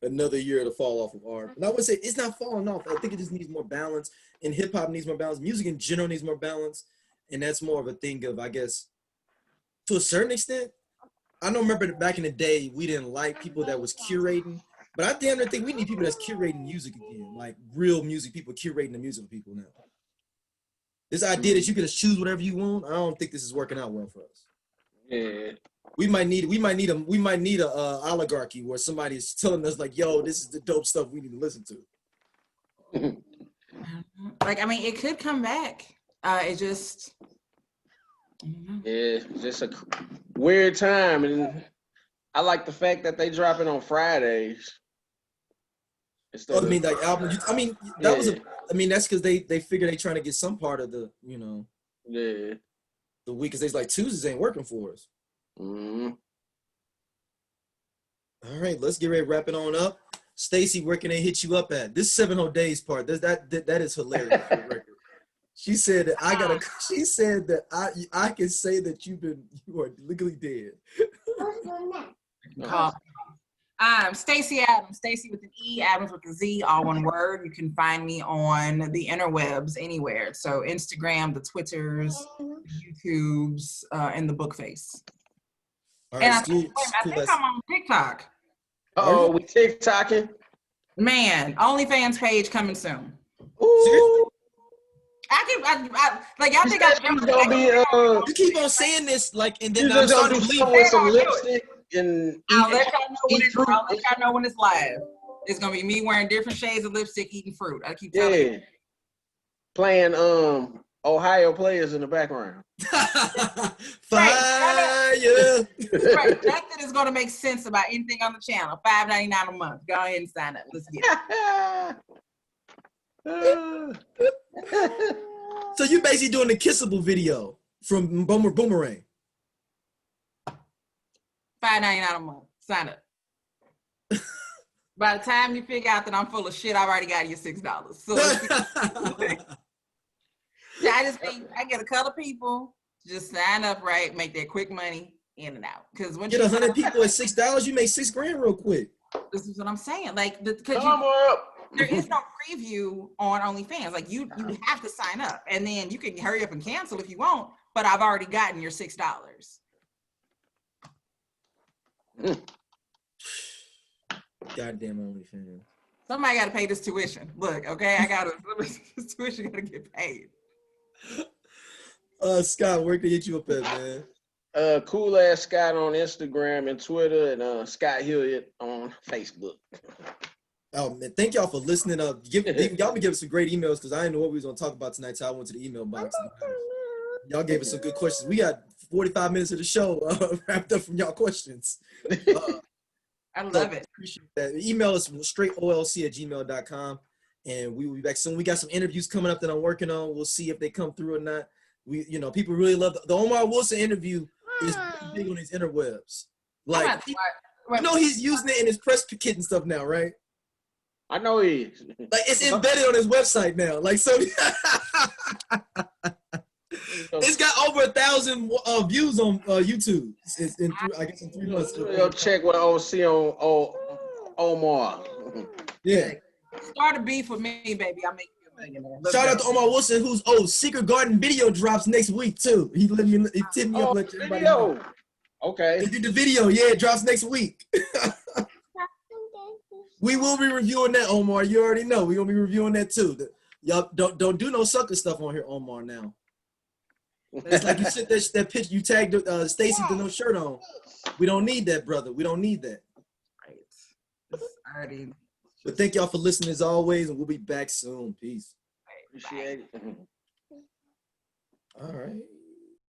Speaker 1: another year to fall off of R. And I would say it's not falling off. I think it just needs more balance, and hip hop needs more balance. Music in general needs more balance, and that's more of a thing of, I guess, to a certain extent. I don't remember back in the day we didn't like people that was curating, but I damn near think we need people that's curating music again, like real music people curating the music of people now. This idea that you can just choose whatever you want, I don't think this is working out well for us.
Speaker 2: Yeah.
Speaker 1: We might need a oligarchy where somebody is telling us like, yo, this is the dope stuff we need to listen to.
Speaker 3: Like, I mean, it could come back. It just,
Speaker 2: yeah, just a weird time, and I like the fact that they drop it on Fridays.
Speaker 1: Oh, I mean, like album. That's because they figure they trying to get some part of the the week, because they like Tuesdays ain't working for us.
Speaker 2: Mm-hmm.
Speaker 1: All right, let's get ready to wrap it on up. Stacey, where can they hit you up at? This 7 days part, that is hilarious for the record. She said that she said that I can say that you are legally dead.
Speaker 3: Stacey Adams, Stacey with an E, Adams with a Z, all one word. You can find me on the interwebs anywhere. So Instagram, the Twitters, the YouTubes, and the Bookface.
Speaker 1: All right,
Speaker 3: and I think I'm on TikTok.
Speaker 2: Oh, we TikToking?
Speaker 3: Man, OnlyFans page coming soon.
Speaker 2: Ooh.
Speaker 3: Like y'all think I'm
Speaker 2: gonna be
Speaker 1: you keep on saying this, like, and then I'm starting to believe
Speaker 2: with some lipstick and
Speaker 3: I'll let y'all know when it's live. It's gonna be me wearing different shades of lipstick, eating fruit. I keep telling you.
Speaker 2: Playing Ohio players in the background.
Speaker 1: Fire!
Speaker 3: Right, nothing is gonna make sense about anything on the channel. $5.99 a month. Go ahead and sign up. Let's get
Speaker 2: it.
Speaker 1: So you basically doing the kissable video from Boomerang.
Speaker 3: $5.99 a month. Sign up. By the time you figure out that I'm full of shit, I've already got you $6. So I get a couple of people just sign up, right? Make that quick money in and out. Because when
Speaker 1: get 100 people at $6, you make $6,000 real quick.
Speaker 3: This is what I'm saying. Like, because there is no preview on OnlyFans. Like, you have to sign up, and then you can hurry up and cancel if you want. But I've already gotten your $6.
Speaker 1: Goddamn OnlyFans.
Speaker 3: Somebody got to pay this tuition. Look, okay, this tuition got to get paid.
Speaker 1: Scott, where can hit you up at, man?
Speaker 2: Cool ass Scott on Instagram and Twitter, and Scott Hilliard on Facebook.
Speaker 1: Oh man, thank y'all for listening. Y'all been giving some great emails because I didn't know what we was gonna talk about tonight. So I went to the email box. Y'all gave us some good questions. We got 45 minutes of the show wrapped up from y'all questions.
Speaker 3: I love it.
Speaker 1: Appreciate that. Email us straightolc@gmail.com, and we will be back soon. We got some interviews coming up that I'm working on. We'll see if they come through or not. People really love the Omar Wilson interview. Is big on these interwebs. Like, he's using it in his press kit and stuff now, right?
Speaker 2: I know he is.
Speaker 1: Like, it's embedded on his website now. Like, so it's got over 1,000 views on YouTube. I guess in 3 months.
Speaker 2: Go check what OC on Omar.
Speaker 1: Yeah.
Speaker 3: Start a beef with me, baby. I'll make you a millionaire.
Speaker 1: Shout out to Omar Wilson, whose Secret Garden video drops next week too. He tipped me up. Let everybody know.
Speaker 2: Okay.
Speaker 1: They did the video. Yeah, it drops next week. We will be reviewing that, Omar. You already know. We're gonna be reviewing that too. Y'all don't do no sucker stuff on here, Omar. Now it's like you sent that picture. You tagged Stacy with no shirt on. We don't need that, brother. We don't need that.
Speaker 3: Alrighty.
Speaker 1: But thank y'all for listening as always, and we'll be back soon. Peace.
Speaker 2: Appreciate it.
Speaker 1: All right.